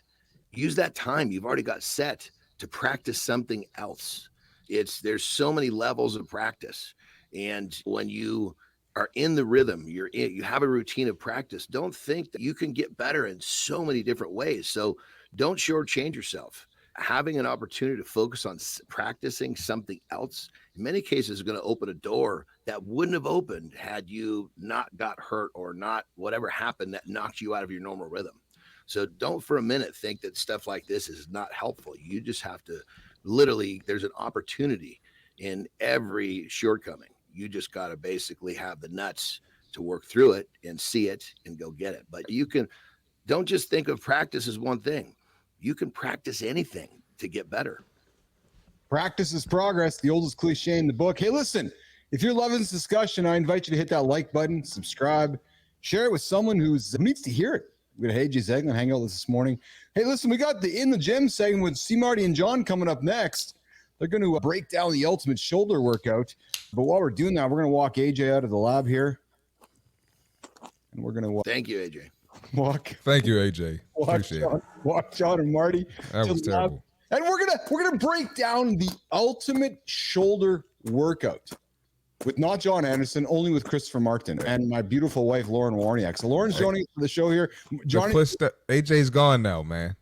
use that time you've already got set to practice something else. There's so many levels of practice. And when you are in the rhythm, you have a routine of practice, don't think that you can get better in so many different ways. So don't shortchange yourself. Having an opportunity to focus on practicing something else, in many cases, is going to open a door that wouldn't have opened had you not got hurt or not whatever happened that knocked you out of your normal rhythm. So don't for a minute think that stuff like this is not helpful. You just have to literally, there's an opportunity in every shortcoming. You just got to basically have the nuts to work through it and see it and go get it. But don't just think of practice as one thing. You can practice anything to get better. Practice is progress, the oldest cliche in the book. Hey, listen, if you're loving this discussion, I invite you to hit that like button, subscribe, share it with someone who needs to hear it. We're going to AJ Seglin hang out with us this morning. Hey, listen, we got the In the Gym segment with C. Marty and John coming up next. They're going to break down the ultimate shoulder workout. But while we're doing that, we're going to walk AJ out of the lab here. And we're going to Thank you, AJ. Thank you, AJ. Appreciate it. Walk John and Marty. That was terrible. And we're gonna break down the ultimate shoulder workout with not John Anderson, only with Christopher Martin and my beautiful wife Lauren Warniak. So Lauren's joining us for the show here. Johnny, AJ's gone now, man.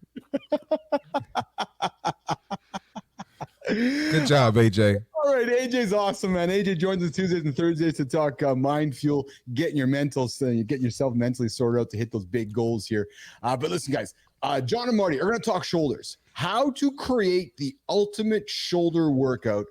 Good job, AJ. All right, AJ's awesome, man. AJ joins us Tuesdays and Thursdays to talk mind fuel, getting yourself mentally sorted out to hit those big goals here. But listen, guys, John and Marty are going to talk shoulders. How to create the ultimate shoulder workout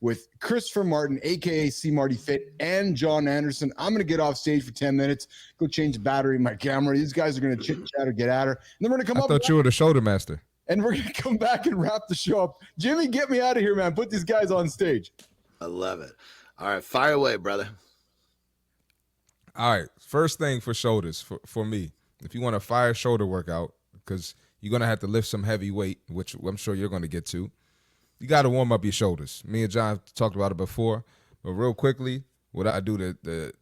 with Christopher Martin, aka C Marty Fit, and John Anderson. I'm going to get off stage for 10 minutes, go change the battery in my camera. These guys are going to chit chat or get at her. And then we're going to come I thought you were the shoulder master. And we're going to come back and wrap the show up. Jimmy, get me out of here, man. Put these guys on stage. I love it. All right, fire away, brother. All right, first thing for shoulders, for me, if you want a fire shoulder workout, because you're going to have to lift some heavy weight, which I'm sure you're going to get to, you got to warm up your shoulders. Me and John talked about it before, but real quickly, what I do, the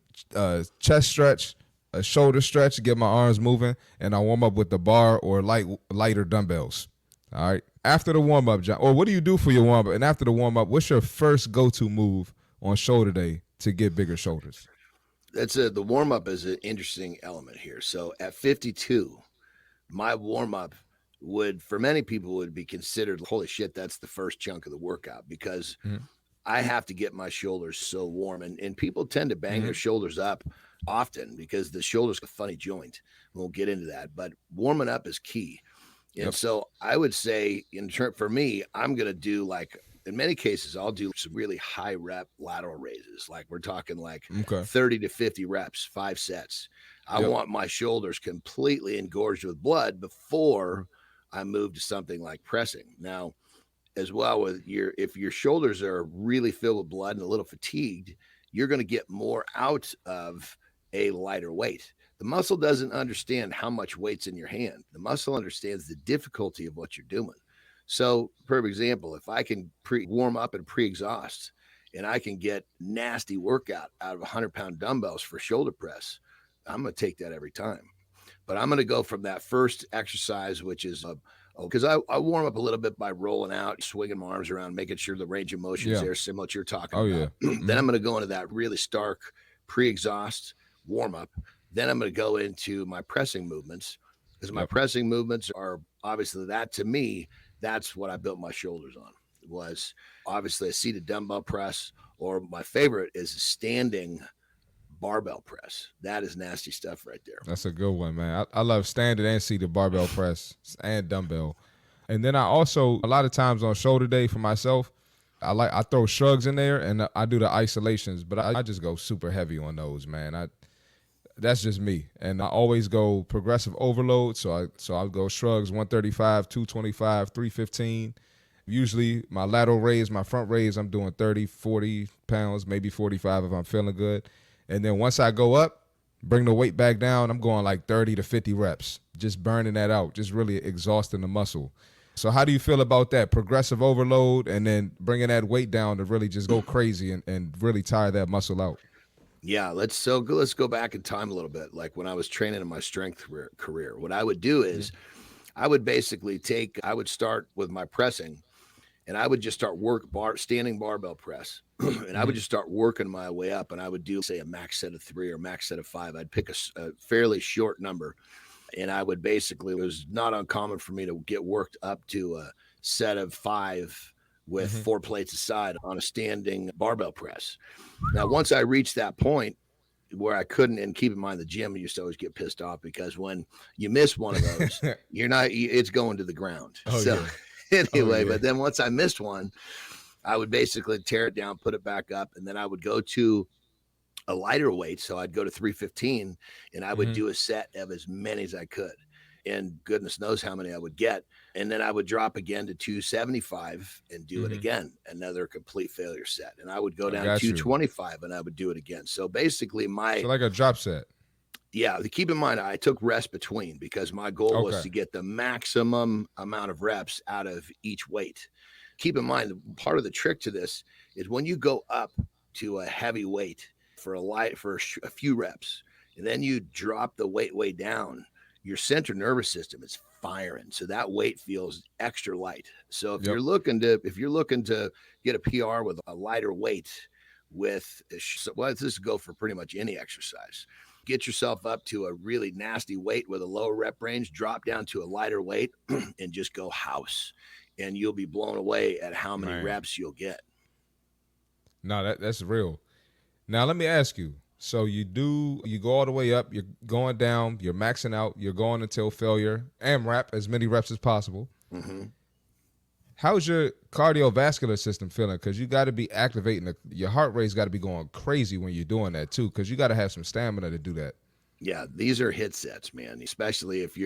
chest stretch, a shoulder stretch, get my arms moving, and I warm up with the bar or lighter dumbbells. All right. After the warm up, John, or what do you do for your warm up? And after the warm up, what's your first go-to move on shoulder day to get bigger shoulders? The warm up is an interesting element here. So at 52, my warm up for many people would be considered, holy shit, that's the first chunk of the workout, because I have to get my shoulders so warm. And people tend to bang their shoulders up often because the shoulder's a funny joint. We'll get into that, but warming up is key. And so I would say for me, I'm going to do, like, in many cases, I'll do some really high rep lateral raises. Like we're talking like 30 to 50 reps, 5 sets. I want my shoulders completely engorged with blood before I move to something like pressing. Now, as well, if your shoulders are really filled with blood and a little fatigued, you're going to get more out of a lighter weight. The muscle doesn't understand how much weight's in your hand. The muscle understands the difficulty of what you're doing. So, for example, if I can warm up and pre-exhaust, and I can get nasty workout out of 100-pound dumbbells for shoulder press, I'm going to take that every time. But I'm going to go from that first exercise, which is because I warm up a little bit by rolling out, swinging my arms around, making sure the range of motion is there, similar to what you're talking about. Then I'm going to go into that really stark pre-exhaust warm up. Then I'm going to go into my pressing movements, because my pressing movements are obviously to me, that's what I built my shoulders on. It was obviously a seated dumbbell press, or my favorite is a standing barbell press. That is nasty stuff right there. That's a good one, man. I love standing and seated barbell press and dumbbell. And then I also, a lot of times on shoulder day for myself, I throw shrugs in there and I do the isolations, but I just go super heavy on those, man. That's just me. And I always go progressive overload. So I'll go shrugs, 135, 225, 315. Usually my lateral raise, my front raise, I'm doing 30, 40 pounds, maybe 45 if I'm feeling good. And then once I go up, bring the weight back down, I'm going like 30 to 50 reps, just burning that out, just really exhausting the muscle. So how do you feel about that? Progressive overload and then bringing that weight down to really just go crazy and really tire that muscle out. Yeah, let's go back in time a little bit. Like when I was training in my strength career, what I would do is I would start with my pressing, and I would just start standing barbell press. And I would just start working my way up, and I would do, say, a max set of 3 or max set of 5. I'd pick a fairly short number, and I would it was not uncommon for me to get worked up to a set of 5 with 4 plates aside on a standing barbell press. Now, once I reached that point where I couldn't, and keep in mind the gym used to always get pissed off because when you miss one of those, it's going to the ground. Anyway, but then once I missed one, I would basically tear it down, put it back up, and then I would go to a lighter weight. So I'd go to 315, and I would do a set of as many as I could. And goodness knows how many I would get. And then I would drop again to 275 and do it again, another complete failure set. And I would go down to 225 and I would do it again. So basically so like a drop set. Yeah. Keep in mind, I took rest between because my goal was to get the maximum amount of reps out of each weight. Keep in mind, part of the trick to this is when you go up to a heavy weight for a few reps, and then you drop the weight way down, your central nervous system is firing. So that weight feels extra light. So if you're looking to get a PR with a lighter weight this go for pretty much any exercise. Get yourself up to a really nasty weight with a lower rep range, drop down to a lighter weight and just go house. and you'll be blown away at how many Man. reps you'll get. No, that's real. Now let me ask you. So you go all the way up, you're going down, you're maxing out, you're going until failure, AMRAP, as many reps as possible. Mm-hmm. How's your cardiovascular system feeling? Because you got to be activating, your heart rate's got to be going crazy when you're doing that too, because you got to have some stamina to do that. Yeah, these are hit sets, man, especially if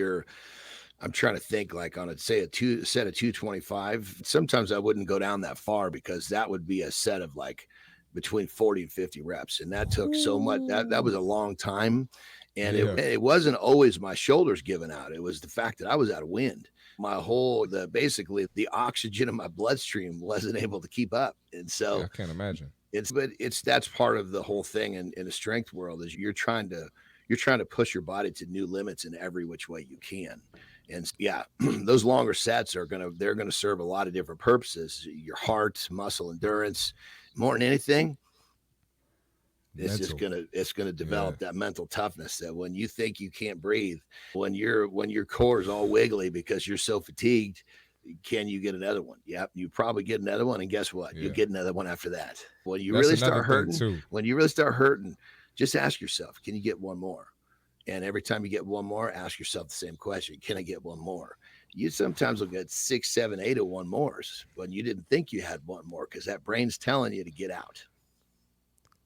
I'm trying to think like on a set of 225. Sometimes I wouldn't go down that far because that would be a set of like between 40 and 50 reps. And that took so much, that was a long time. And it wasn't always my shoulders giving out. It was the fact that I was out of wind. Basically the oxygen in my bloodstream wasn't able to keep up. And so I can't imagine. That's part of the whole thing in the strength world is you're trying to push your body to new limits in every which way you can. And yeah, those longer sets they're gonna serve a lot of different purposes. Your heart, muscle endurance, more than anything, it's gonna develop that mental toughness that when you think you can't breathe, when your core is all wiggly because you're so fatigued, can you get another one? Yep, you probably get another one, and guess what? You'll get another one after that. When you really start hurting, just ask yourself, can you get one more? And every time you get one more, ask yourself the same question. Can I get one more? You sometimes will get 6, 7, 8 of one mores when you didn't think you had one more because that brain's telling you to get out.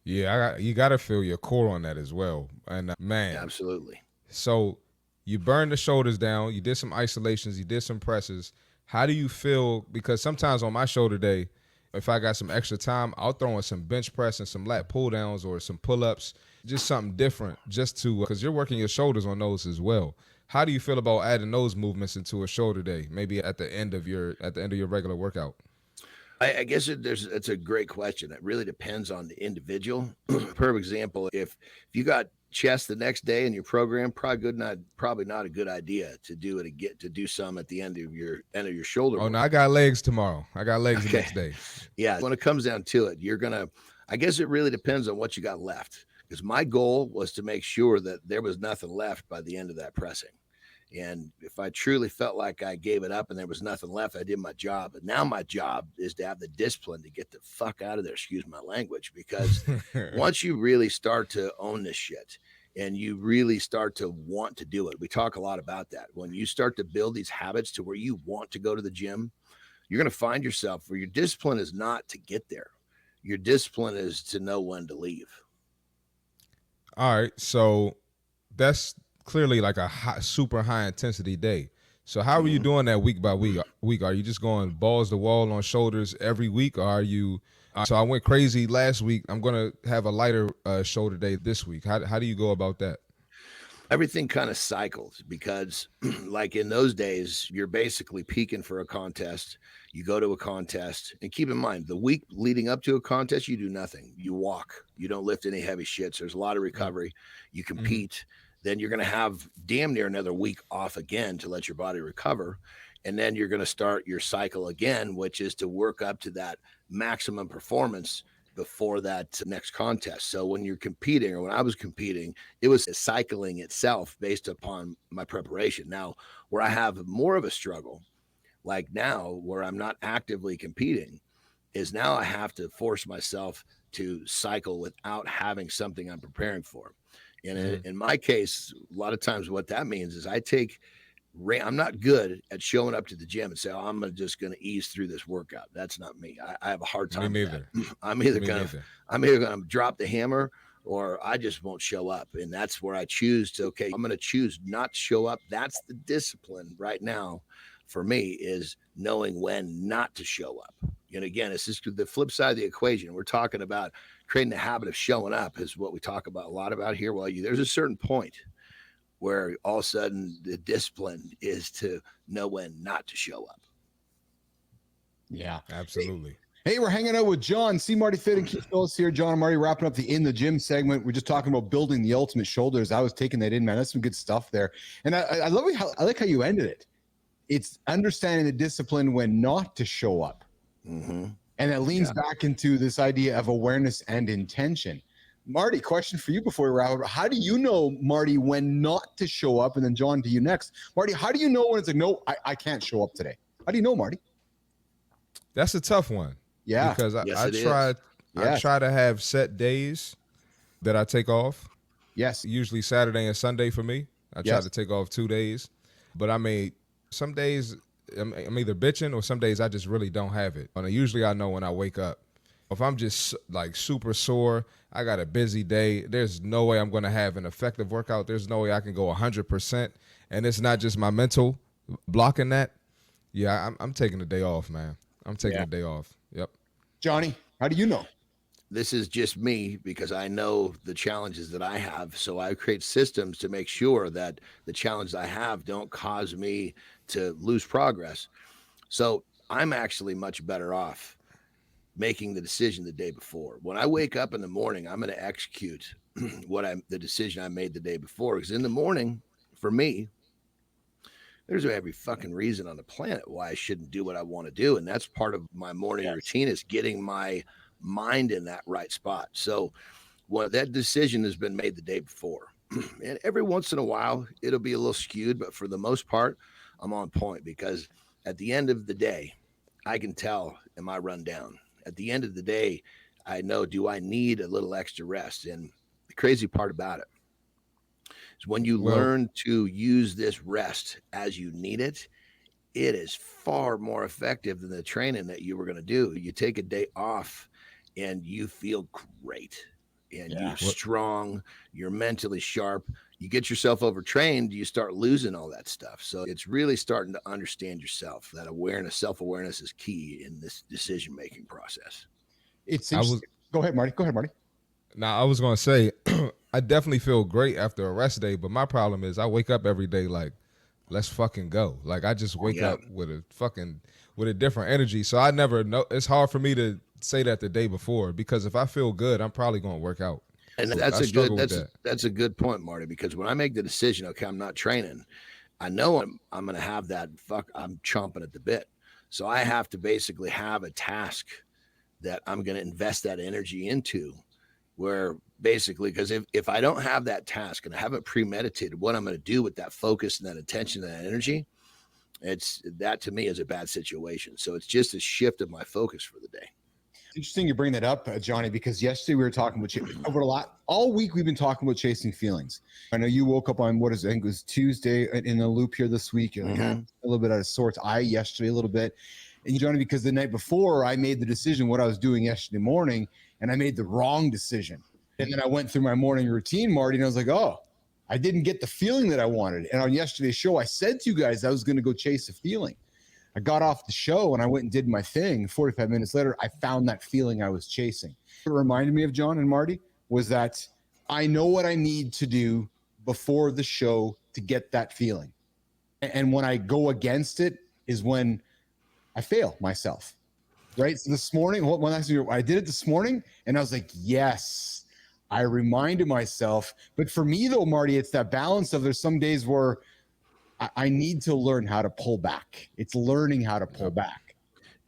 Yeah, you got to feel your core on that as well. And man. Absolutely. So you burned the shoulders down. You did some isolations. You did some presses. How do you feel? Because sometimes on my shoulder day, if I got some extra time, I'll throw in some bench press and some lat pull downs or some pull-ups. Just something different, because you're working your shoulders on those as well. How do you feel about adding those movements into a shoulder day, maybe at the end of your regular workout? I guess it's a great question. It really depends on the individual. For example, if you got chest the next day in your program, probably not a good idea to do it to do some at the end of your shoulder. Oh no, I got legs tomorrow. I got legs the next day. Yeah, when it comes down to it, I guess it really depends on what you got left. Because my goal was to make sure that there was nothing left by the end of that pressing. And if I truly felt like I gave it up and there was nothing left, I did my job. But now my job is to have the discipline to get the fuck out of there, excuse my language, because once you really start to own this shit and you really start to want to do it, we talk a lot about that. When you start to build these habits to where you want to go to the gym, you're going to find yourself where your discipline is not to get there. Your discipline is to know when to leave. All right, so that's clearly like a super high intensity day. So how are you doing that week by week? Are you just going balls to wall on shoulders every week? Or are you? So I went crazy last week. I'm gonna have a lighter shoulder day this week. How do you go about that? Everything kind of cycles because like in those days, you're basically peaking for a contest. You go to a contest and keep in mind the week leading up to a contest, you do nothing. You walk, you don't lift any heavy shits. There's a lot of recovery. You compete. Then you're going to have damn near another week off again to let your body recover. And then you're going to start your cycle again, which is to work up to that maximum performance before that next contest. So when you're competing, or when I was competing, it was cycling itself based upon my preparation. Now, where I have more of a struggle, like now where I'm not actively competing, is now I have to force myself to cycle without having something I'm preparing for. And in my case, a lot of times what that means is I'm not good at showing up to the gym and say, oh, I'm just going to ease through this workout. That's not me. I have a hard time. Me neither. I'm either going to drop the hammer or I just won't show up. And that's where I choose to, I'm going to choose not to show up. That's the discipline right now for me, is knowing when not to show up. And again, it's just the flip side of the equation. We're talking about creating the habit of showing up is what we talk about a lot about here. Well, there's a certain point where all of a sudden the discipline is to know when not to show up. Yeah, absolutely. Hey, we're hanging out with John, C. Marty Fit and Keith Phillips here. John and Marty wrapping up the In the Gym segment. We're just talking about building the ultimate shoulders. I was taking that in, man. That's some good stuff there. And I like how you ended it. It's understanding the discipline when not to show up. Mm-hmm. And it leans back into this idea of awareness and intention. Marty, question for you before we wrap up. How do you know, Marty, when not to show up? And then John, to you next. Marty, how do you know when it's like, no, I can't show up today? How do you know, Marty? That's a tough one. Yeah. Because Yes, I it is. try Yes. to have set days that I take off. Yes. Usually Saturday and Sunday for me. I try Yes. to take off 2 days. But I mean, some days I'm either bitching or some days I just really don't have it. And usually I know when I wake up. If I'm just like super sore, I got a busy day, there's no way I'm going to have an effective workout. There's no way I can go 100%. And it's not just my mental blocking that. Yeah, I'm taking the day off, man. I'm taking the day off. Yep. Johnny, how do you know? This is just me because I know the challenges that I have. So I create systems to make sure that the challenges I have don't cause me to lose progress. So I'm actually much better off making the decision the day before. When I wake up in the morning, I'm going to execute the decision I made the day before. Because in the morning, for me, there's every fucking reason on the planet why I shouldn't do what I want to do. And that's part of my morning routine, is getting my mind in that right spot. So when that decision has been made the day before, and every once in a while it'll be a little skewed, but for the most part, I'm on point, because at the end of the day, I can tell, am I run down? At the end of the day, I know, do I need a little extra rest? And the crazy part about it is when you learn to use this rest as you need it, it is far more effective than the training that you were going to do. You take a day off and you feel great, and you're strong, you're mentally sharp. You get yourself overtrained, you start losing all that stuff. So it's really starting to understand yourself. That awareness, self-awareness is key in this decision-making process. It's interesting. Go ahead, Marty. Now, I was going to say, I definitely feel great after a rest day, but my problem is I wake up every day like, let's fucking go. Like, I just wake up with a different energy. So I never know. It's hard for me to say that the day before, because if I feel good, I'm probably going to work out. And that's a good point, Marty, because when I make the decision, okay, I'm not training, I know I'm going to have that I'm chomping at the bit. So I have to basically have a task that I'm going to invest that energy into, where basically, because if I don't have that task and I haven't premeditated what I'm going to do with that focus and that attention and that energy, that to me is a bad situation. So it's just a shift of my focus for the day. It's interesting you bring that up, Johnny, because yesterday we were talking about a lot. All week we've been talking about chasing feelings. I know you woke up on, I think it was Tuesday in a loop here this week. You're like, a little bit out of sorts. Yesterday a little bit. And Johnny, because the night before I made the decision what I was doing yesterday morning, and I made the wrong decision. And then I went through my morning routine, Marty, and I was like, oh, I didn't get the feeling that I wanted. And on yesterday's show, I said to you guys I was going to go chase a feeling. I got off the show and I went and did my thing. 45 minutes later, I found that feeling I was chasing. What it reminded me of, John and Marty, was that I know what I need to do before the show to get that feeling. And when I go against it is when I fail myself, right? So this morning, I did it this morning, and I was like, yes, I reminded myself. But for me, though, Marty, it's that balance of, there's some days where I need to learn how to pull back. It's learning how to pull back.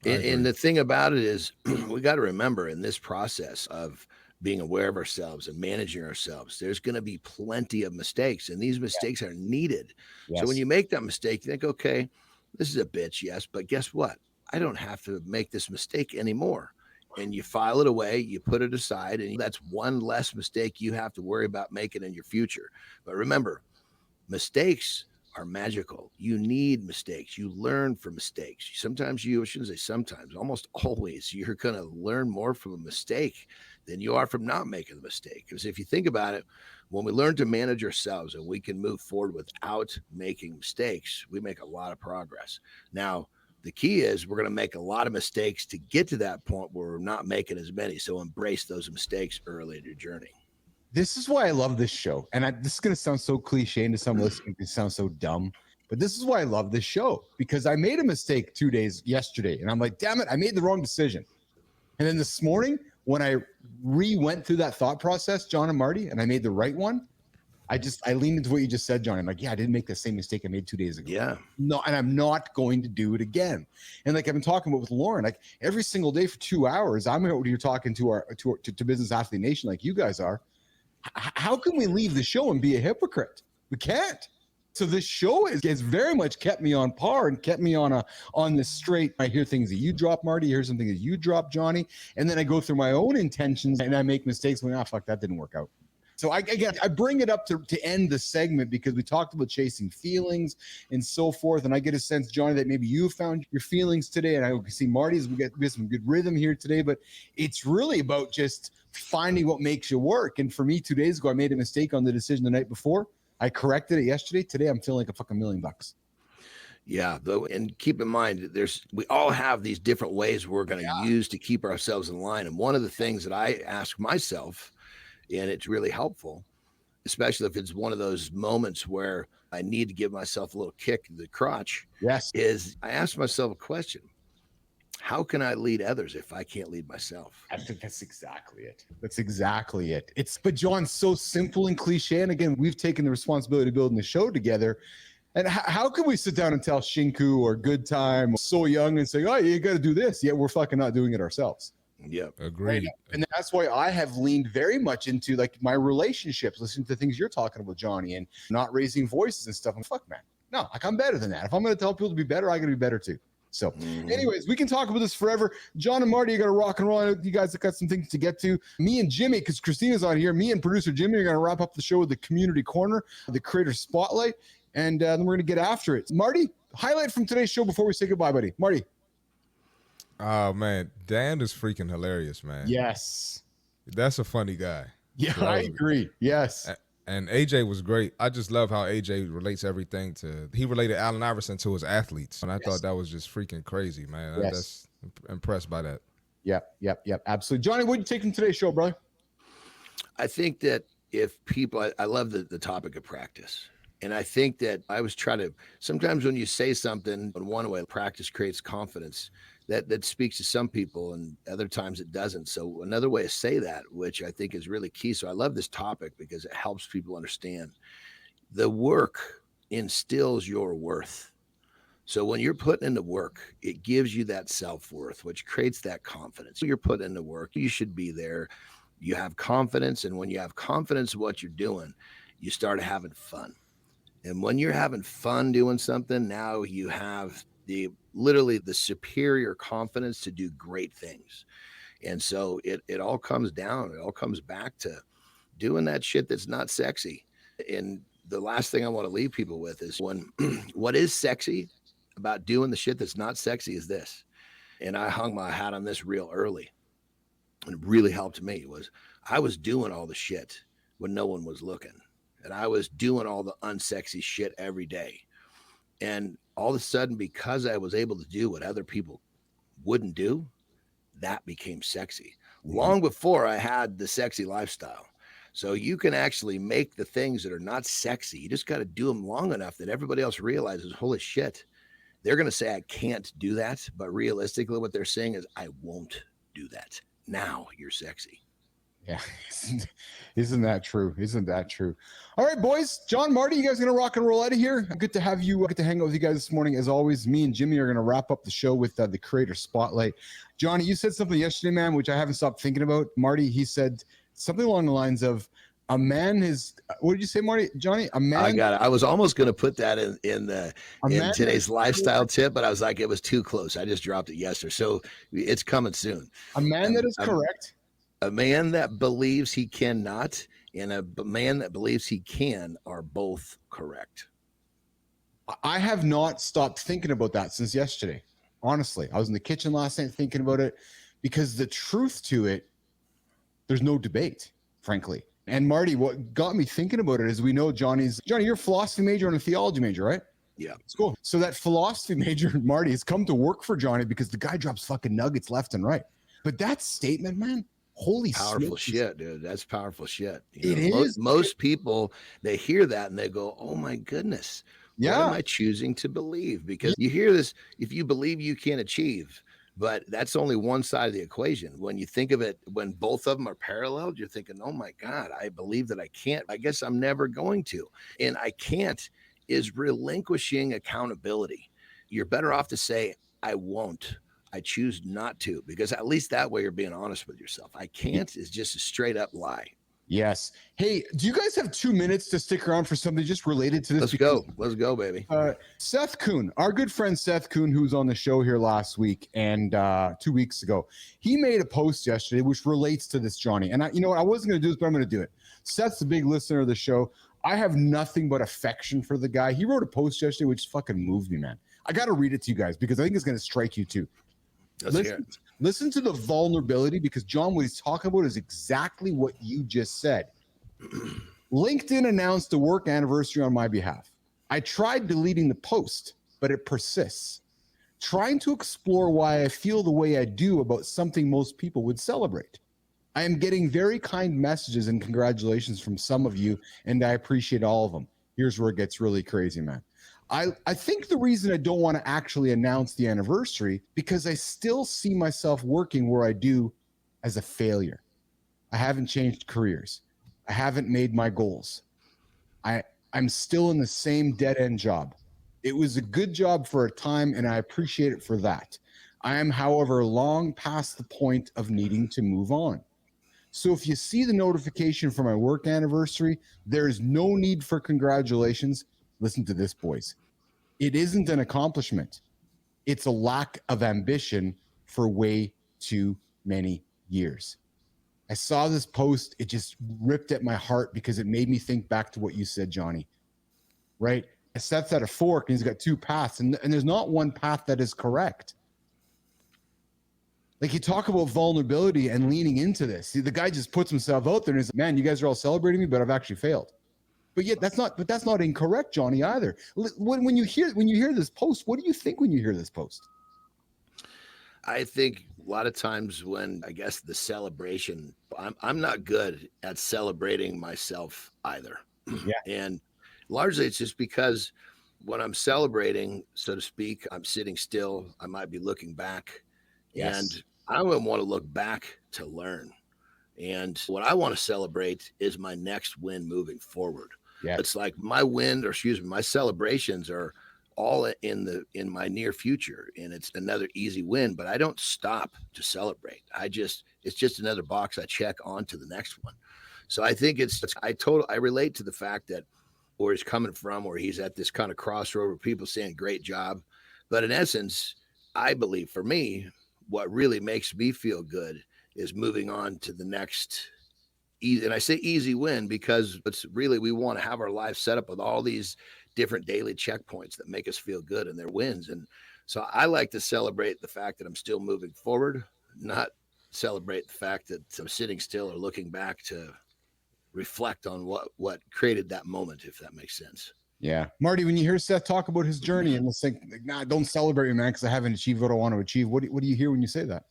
And the thing about it is, we got to remember, in this process of being aware of ourselves and managing ourselves, there's going to be plenty of mistakes, and these mistakes are needed. So when you make that mistake, you think, okay, this is a bitch, yes, but guess what? I don't have to make this mistake anymore. And you file it away, you put it aside, and that's one less mistake you have to worry about making in your future. But remember, mistakes are magical. You need mistakes. You learn from mistakes. Sometimes I shouldn't say sometimes, almost always, you're going to learn more from a mistake than you are from not making the mistake. Because if you think about it, when we learn to manage ourselves and we can move forward without making mistakes, we make a lot of progress. Now, the key is we're going to make a lot of mistakes to get to that point where we're not making as many. So embrace those mistakes early in your journey. This is why I love this show. And this is going to sound so cliche, and to some listeners, it sounds so dumb. But this is why I love this show, because I made a mistake 2 days yesterday. And I'm like, damn it, I made the wrong decision. And then this morning, when I went through that thought process, John and Marty, and I made the right one, I leaned into what you just said, John. I'm like, yeah, I didn't make the same mistake I made 2 days ago. Yeah. No, and I'm not going to do it again. And like I've been talking about with Lauren, like every single day for 2 hours, I'm out here talking to Business Athlete Nation like you guys are. How can we leave the show and be a hypocrite? We can't. So this show has very much kept me on par and kept me on the straight. I hear things that you drop, Marty. I hear something that you drop, Johnny, and then I go through my own intentions and I make mistakes. When fuck, that didn't work out. So I bring it up to end the segment because we talked about chasing feelings and so forth, and I get a sense, Johnny, that maybe you found your feelings today, and I see Marty's. We get some good rhythm here today, but it's really about just finding what makes you work. And for me, 2 days ago, I made a mistake on the decision the night before. I corrected it yesterday. Today, I'm feeling like a fucking $1 million. Yeah, though, and keep in mind, we all have these different ways we're going to use to keep ourselves in line. And one of the things that I ask myself, and it's really helpful, especially if it's one of those moments where I need to give myself a little kick in the crotch. Yes, is I ask myself a question: how can I lead others if I can't lead myself? I think that's exactly it. But John, so simple and cliche. And again, we've taken the responsibility of building the show together. And how can we sit down and tell Shinku or Good Time, So Young, and say, oh, you got to do this, yet we're fucking not doing it ourselves? Yeah, agreed. Right? And that's why I have leaned very much into like my relationships, listening to things you're talking about, Johnny, and not raising voices and stuff. And fuck, man, no, like I'm better than that. If I'm going to tell people to be better, I got to be better too. So anyways, we can talk about this forever. John and Marty, you got to rock and roll. You guys have got some things to get to. Me and Jimmy, because Christina's on here, me and producer Jimmy are going to wrap up the show with the community corner, the creator spotlight, and then we're going to get after it. Marty, highlight from today's show before we say goodbye, buddy. Marty. Oh, man. Dan is freaking hilarious, man. Yes. That's a funny guy. Yeah, I agree. Yes. And AJ was great. I just love how AJ relates everything he related Allen Iverson to his athletes. And I thought that was just freaking crazy, man. Yes. That's impressed by that. Yep. Absolutely. Johnny, what did you take from today's show, brother? I think that if people, I love the topic of practice. And I think that I was trying to, sometimes when you say something in one way, practice creates confidence. That speaks to some people, and other times it doesn't. So another way to say that, which I think is really key. So I love this topic because it helps people understand the work instills your worth. So when you're putting in the work, it gives you that self-worth, which creates that confidence. You're putting in the work, you should be there. You have confidence. And when you have confidence in what you're doing, you start having fun. And when you're having fun doing something, now you have literally the superior confidence to do great things. And so it all comes back to doing that shit that's not sexy. And the last thing I want to leave people with is what is sexy about doing the shit that's not sexy is this. And I hung my hat on this real early. And it really helped me was I was doing all the shit when no one was looking. And I was doing all the unsexy shit every day. And all of a sudden, because I was able to do what other people wouldn't do, that became sexy. Long before I had the sexy lifestyle. So you can actually make the things that are not sexy. You just got to do them long enough that everybody else realizes, holy shit, they're going to say, I can't do that. But realistically, what they're saying is, I won't do that. Now you're sexy. Yeah. Isn't that true? All right, boys. John, Marty, you guys are going to rock and roll out of here. Good to have you. Good to hang out with you guys this morning. As always, me and Jimmy are going to wrap up the show with the creator spotlight. Johnny, you said something yesterday, man, which I haven't stopped thinking about. Marty, he said something along the lines of a man is, what did you say, Marty? Johnny, a man. I got it. I was almost going to put that in today's lifestyle tip, but I was like, it was too close. I just dropped it yesterday. So it's coming soon. A man that is correct. A man that believes he cannot and a man that believes he can are both correct. I have not stopped thinking about that since yesterday. Honestly, I was in the kitchen last night thinking about it because the truth to it, there's no debate, frankly. And Marty, what got me thinking about it is we know Johnny, you're a philosophy major and a theology major, right? Yeah. It's cool. So that philosophy major, Marty, has come to work for Johnny because the guy drops fucking nuggets left and right. But that statement, man, holy powerful shit, dude. That's powerful shit. It is. Most people, they hear that and they go, oh my goodness. Yeah. What am I choosing to believe? Because you hear this, if you believe you can achieve, but that's only one side of the equation. When you think of it, when both of them are parallel, you're thinking, oh my God, I believe that I can't. I guess I'm never going to. And I can't is relinquishing accountability. You're better off to say, I won't. I choose not to, because at least that way you're being honest with yourself. I can't is just a straight up lie. Yes. Hey, do you guys have 2 minutes to stick around for something just related to this? Let's go, baby. Seth Kuhn, our good friend Seth Kuhn, who was on the show here last week and 2 weeks ago, he made a post yesterday which relates to this, Johnny. And you know what? I wasn't going to do this, but I'm going to do it. Seth's a big listener of the show. I have nothing but affection for the guy. He wrote a post yesterday which fucking moved me, man. I got to read it to you guys because I think it's going to strike you too. Listen to the vulnerability, because John, what he's talking about is exactly what you just said. LinkedIn announced a work anniversary on my behalf. I tried deleting the post, but it persists. Trying to explore why I feel the way I do about something most people would celebrate. I am getting very kind messages and congratulations from some of you, and I appreciate all of them. Here's where it gets really crazy, man. I think the reason I don't want to actually announce the anniversary, because I still see myself working where I do as a failure. I haven't changed careers. I haven't made my goals. I'm still in the same dead-end job. It was a good job for a time, and I appreciate it for that. I am, however, long past the point of needing to move on. So if you see the notification for my work anniversary, there is no need for congratulations. Listen to this, boys. It isn't an accomplishment. It's a lack of ambition for way too many years. I saw this post. It just ripped at my heart because it made me think back to what you said, Johnny, right? Seth's at a fork and he's got two paths, and there's not one path that is correct. Like, you talk about vulnerability and leaning into this. See, the guy just puts himself out there and he's like, man, you guys are all celebrating me, but I've actually failed. But yet that's not incorrect, Johnny, either. When you hear this post, what do you think when you hear this post? I think a lot of times when, I guess, the celebration, I'm not good at celebrating myself either. Yeah. And largely it's just because when I'm celebrating, so to speak, I'm sitting still. I might be looking back. Yes. And I wouldn't want to look back to learn. And what I want to celebrate is my next win moving forward. Yeah. It's like my celebrations are all in my near future, and it's another easy win, but I don't stop to celebrate. It's just another box I check on to the next one. So I think I relate to the fact that where he's coming from, where he's at this kind of crossroad where people saying great job. But in essence, I believe for me, what really makes me feel good is moving on to the next easy, and I say easy win because it's really, we want to have our life set up with all these different daily checkpoints that make us feel good, and they're wins. And so I like to celebrate the fact that I'm still moving forward, not celebrate the fact that I'm sitting still or looking back to reflect on what created that moment, if that makes sense. Yeah. Marty, when you hear Seth talk about his journey and let's think, nah, don't celebrate me, man, because I haven't achieved what I want to achieve. What do you hear when you say that?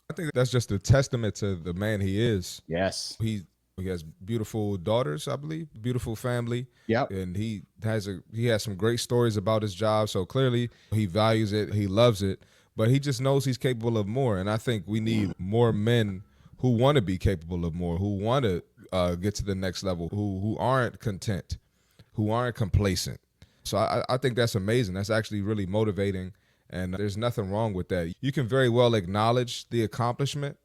I think that's just a testament to the man he is. Yes. He has beautiful daughters, I believe, beautiful family. Yep. And he has some great stories about his job. So clearly he values it, he loves it, but he just knows he's capable of more. And I think we need more men who want to be capable of more, who want to get to the next level, who aren't content, who aren't complacent. So I think that's amazing. That's actually really motivating. And there's nothing wrong with that. You can very well acknowledge the accomplishment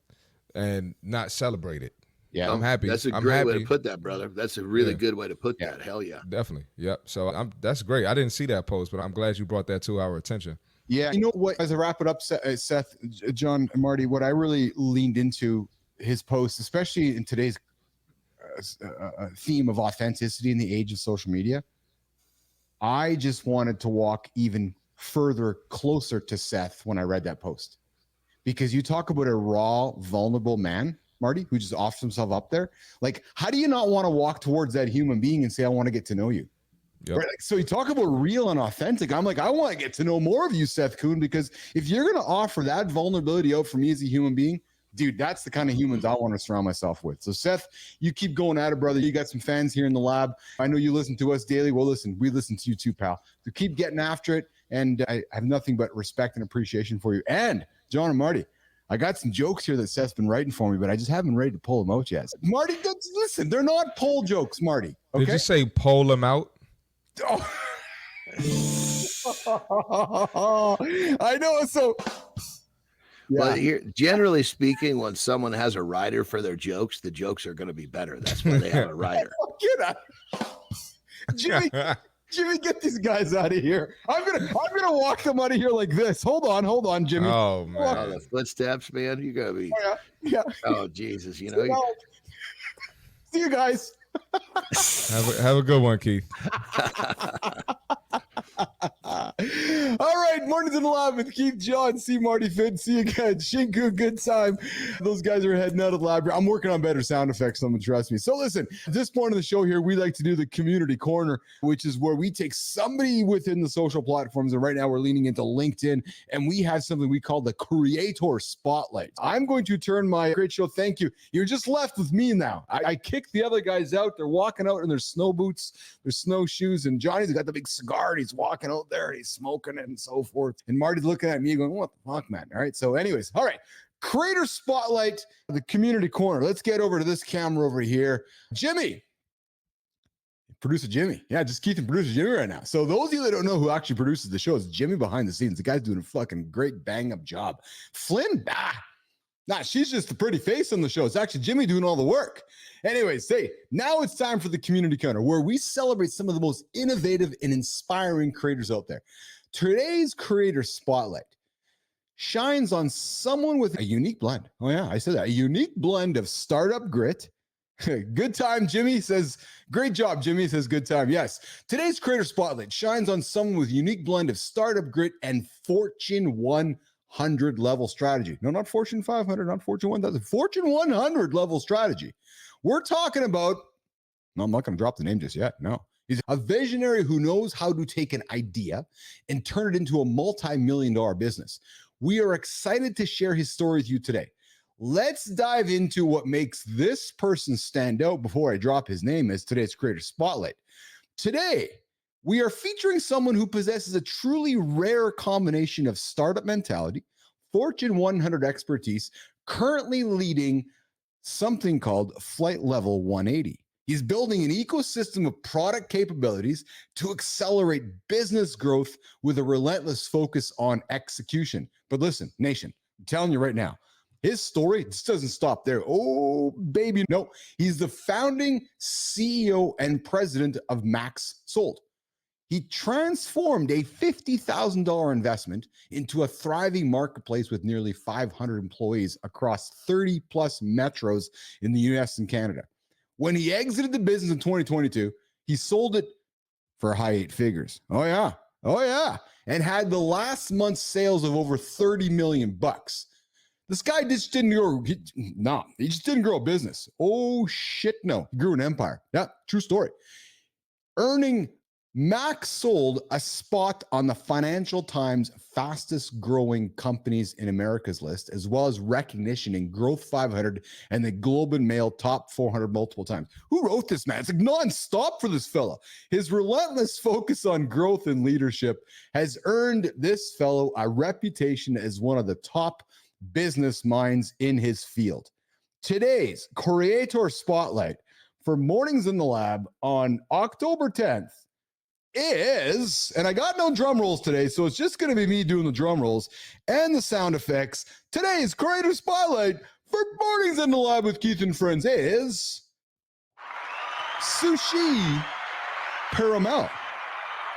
and not celebrate it. Yeah, I'm happy. That's a great way to put that, brother. That's a really good way to put that. Hell yeah. Definitely. Yep. So that's great. I didn't see that post, but I'm glad you brought that to our attention. Yeah. You know what? As I wrap it up, Seth, John, and Marty, what I really leaned into his post, especially in today's theme of authenticity in the age of social media, I just wanted to walk even further closer to Seth when I read that post, because you talk about a raw, vulnerable man, Marty, who just offers himself up there. Like, how do you not want to walk towards that human being and say, I want to get to know you? Yep. Right? So you talk about real and authentic. I'm like, I want to get to know more of you, Seth Kuhn, because if you're going to offer that vulnerability out for me as a human being, dude, that's the kind of humans I want to surround myself with. So Seth, you keep going at it, brother. You got some fans here in the lab. I know you listen to us daily. Well, listen, we listen to you too, pal. So keep getting after it. And I have nothing but respect and appreciation for you. And John and Marty, I got some jokes here that Seth's been writing for me, but I just haven't been ready to pull them out yet. Marty, listen, they're not poll jokes, Marty. Okay? Did you say poll them out? Oh. I know. So But here, generally speaking, when someone has a writer for their jokes, the jokes are going to be better. That's why they have a writer. Get out. Jimmy, get these guys out of here. I'm gonna walk them out of here like this. Hold on, Jimmy. Oh man. Oh, the footsteps, man. You're gonna be. Oh, yeah. Oh Jesus, you know. See you guys. Have a good one, Keith. All right, Mornings in the Lab with Keith, John, C. Marty, Finn. See you again. Shinku, good time. Those guys are heading out of the lab. I'm working on better sound effects, someone trust me. So listen, at this point of the show here, we like to do the community corner, which is where we take somebody within the social platforms. And right now we're leaning into LinkedIn, and we have something we call the Creator Spotlight. I'm going to turn my great show. Thank you. You're just left with me now. I kicked the other guys out. They're walking out in their snow boots, their snowshoes, and Johnny's got the big cigar and he's walking out there and he's smoking it and so forth. And Marty's looking at me going, what the fuck, man? All right. So anyways, all right. Creator Spotlight, the community corner. Let's get over to this camera over here. Jimmy. Producer Jimmy. Yeah, just Keith and producer Jimmy right now. So those of you that don't know who actually produces the show, is Jimmy behind the scenes. The guy's doing a fucking great bang up job. Flynn, nah, she's just the pretty face on the show. It's actually Jimmy doing all the work. Anyways, now it's time for the community corner, where we celebrate some of the most innovative and inspiring creators out there. Today's Creator Spotlight shines on someone with a unique blend. Oh yeah, I said that. A unique blend of startup grit. Good time, Jimmy says. Great job, Jimmy says. Good time. Yes. Today's Creator Spotlight shines on someone with a unique blend of startup grit and Fortune 100 level strategy. No, not Fortune 500, not Fortune 1000. Fortune 100 level strategy. We're talking about, no, I'm not going to drop the name just yet. No. He's a visionary who knows how to take an idea and turn it into a multi-million-dollar business. We are excited to share his story with you today. Let's dive into what makes this person stand out before I drop his name as today's Creator Spotlight. Today, we are featuring someone who possesses a truly rare combination of startup mentality, Fortune 100 expertise, currently leading something called Flight Level 180. He's building an ecosystem of product capabilities to accelerate business growth with a relentless focus on execution. But listen, nation, I'm telling you right now, his story just doesn't stop there. Oh, baby. No, he's the founding CEO and president of Max Sold. He transformed a $50,000 investment into a thriving marketplace with nearly 500 employees across 30 plus metros in the US and Canada. When he exited the business in 2022, he sold it for high 8 figures. Oh yeah. And had the last month's sales of over 30 million bucks. This guy just didn't grow. He just didn't grow a business. Oh shit, no. He grew an empire. Yeah, true story. Max sold a spot on the Financial Times fastest growing companies in America's list, as well as recognition in Growth 500 and the Globe and Mail Top 400 multiple times. Who wrote this, man? It's like nonstop for this fella. His relentless focus on growth and leadership has earned this fellow a reputation as one of the top business minds in his field. Today's Creator Spotlight for Mornings in the Lab on October 10th is, and I got no drum rolls today, so it's just going to be me doing the drum rolls and the sound effects. Today's Creator Spotlight for Mornings in the Lab with Keith and Friends is Sushi Paramel.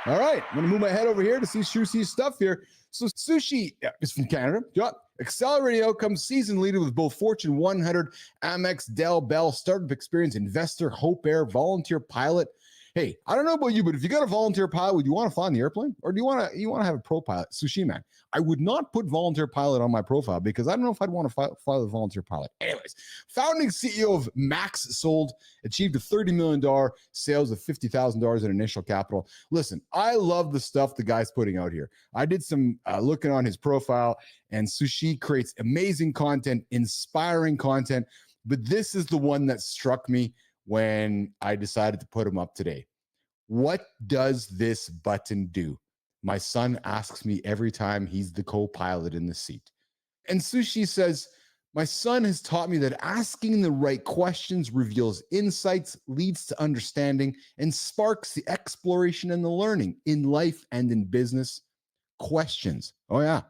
All right, I'm going to move my head over here to see Sushi's stuff here. So Sushi is from Canada. Yeah. Accelerating outcomes, seasoned leader with both Fortune 100, Amex, Dell, Bell, startup experience, investor, Hope Air, volunteer pilot. Hey, I don't know about you, but if you got a volunteer pilot, would you want to fly on the airplane, or do you want to have a pro pilot? Sushi man, I would not put volunteer pilot on my profile because I don't know if I'd want to fly the volunteer pilot. Anyways, founding CEO of Max Sold, achieved a $30 million sales of $50,000 in initial capital. Listen, I love the stuff the guy's putting out here. I did some looking on his profile, and Sushi creates amazing content, inspiring content, but this is the one that struck me when I decided to put him up today. What does this button do? My son asks me every time he's the co-pilot in the seat. And Sushi says, my son has taught me that asking the right questions reveals insights, leads to understanding, and sparks the exploration and the learning in life and in business. Questions. Oh yeah.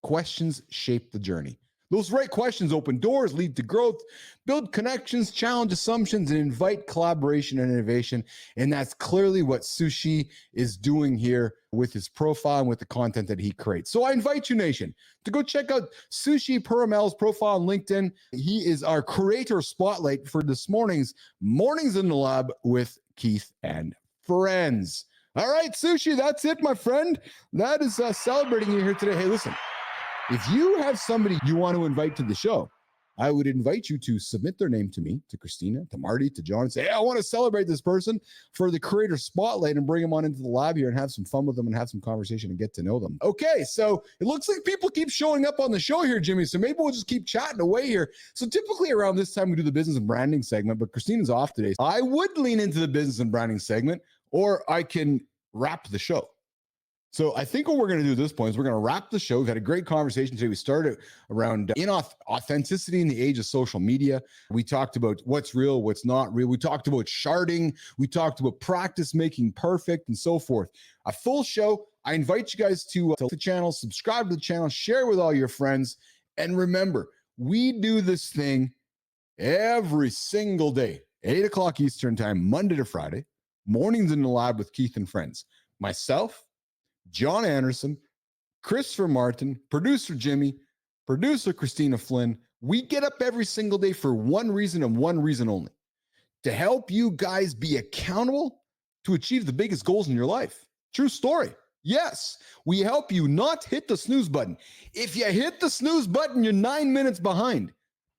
Questions shape the journey. Those right questions open doors, lead to growth, build connections, challenge assumptions, and invite collaboration and innovation. And that's clearly what Sushi is doing here with his profile and with the content that he creates. So I invite you, Nation, to go check out Sushi Puramel's profile on LinkedIn. He is our creator spotlight for this morning's Mornings in the Lab with Keith and Friends. All right, Sushi, that's it, my friend. That is celebrating you here today. Hey, listen. If you have somebody you want to invite to the show, I would invite you to submit their name to me, to Christina, to Marty, to John, and say, hey, I want to celebrate this person for the creator spotlight and bring them on into the lab here and have some fun with them and have some conversation and get to know them. Okay, so it looks like people keep showing up on the show here, Jimmy, so maybe we'll just keep chatting away here. So typically around this time we do the business and branding segment, but Christina's off today. I would lean into the business and branding segment, or I can wrap the show. So I think what we're going to do at this point is we're going to wrap the show. We've had a great conversation today. We started around authenticity in the age of social media. We talked about what's real, what's not real. We talked about sharding. We talked about practice making perfect and so forth. A full show. I invite you guys to the channel, subscribe to the channel, share with all your friends. And remember, we do this thing every single day, 8 o'clock Eastern time, Monday to Friday, Mornings in the Lab with Keith and Friends. Myself, John Anderson, Christopher Martin, producer Jimmy, producer Christina Flynn. We get up every single day for one reason and one reason only: to help you guys be accountable to achieve the biggest goals in your life. True story. Yes, we help you not hit the snooze button. If you hit the snooze button, you're 9 minutes behind.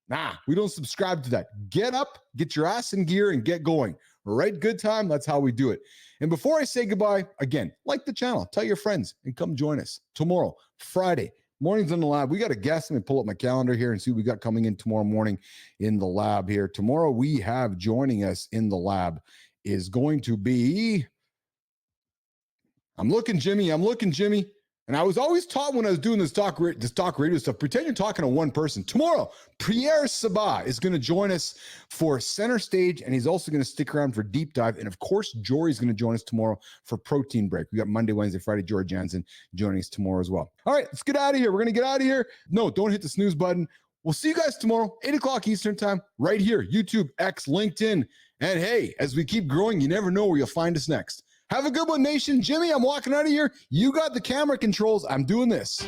Nah, we don't subscribe to that. Get up, get your ass in gear, and get going. Right? Good time. That's how we do it. And before I say goodbye, again, like the channel, tell your friends, and come join us tomorrow, Friday, Mornings in the Lab. We got a guest. Let me pull up my calendar here and see what we got coming in tomorrow morning in the lab here. Tomorrow we have joining us in the lab is going to be, I'm looking, Jimmy. And I was always taught when I was doing this talk radio stuff, pretend you're talking to one person. Tomorrow, Pierre Sabat is going to join us for Center Stage, and he's also going to stick around for Deep Dive. And of course, Jory's going to join us tomorrow for Protein Break. We got Monday, Wednesday, Friday, Jory Jansen joining us tomorrow as well. All right, let's get out of here. We're going to get out of here. No, don't hit the snooze button. We'll see you guys tomorrow, 8 o'clock Eastern time, right here, YouTube, X, LinkedIn. And hey, as we keep growing, you never know where you'll find us next. Have a good one, Nation. Jimmy, I'm walking out of here. You got the camera controls. I'm doing this.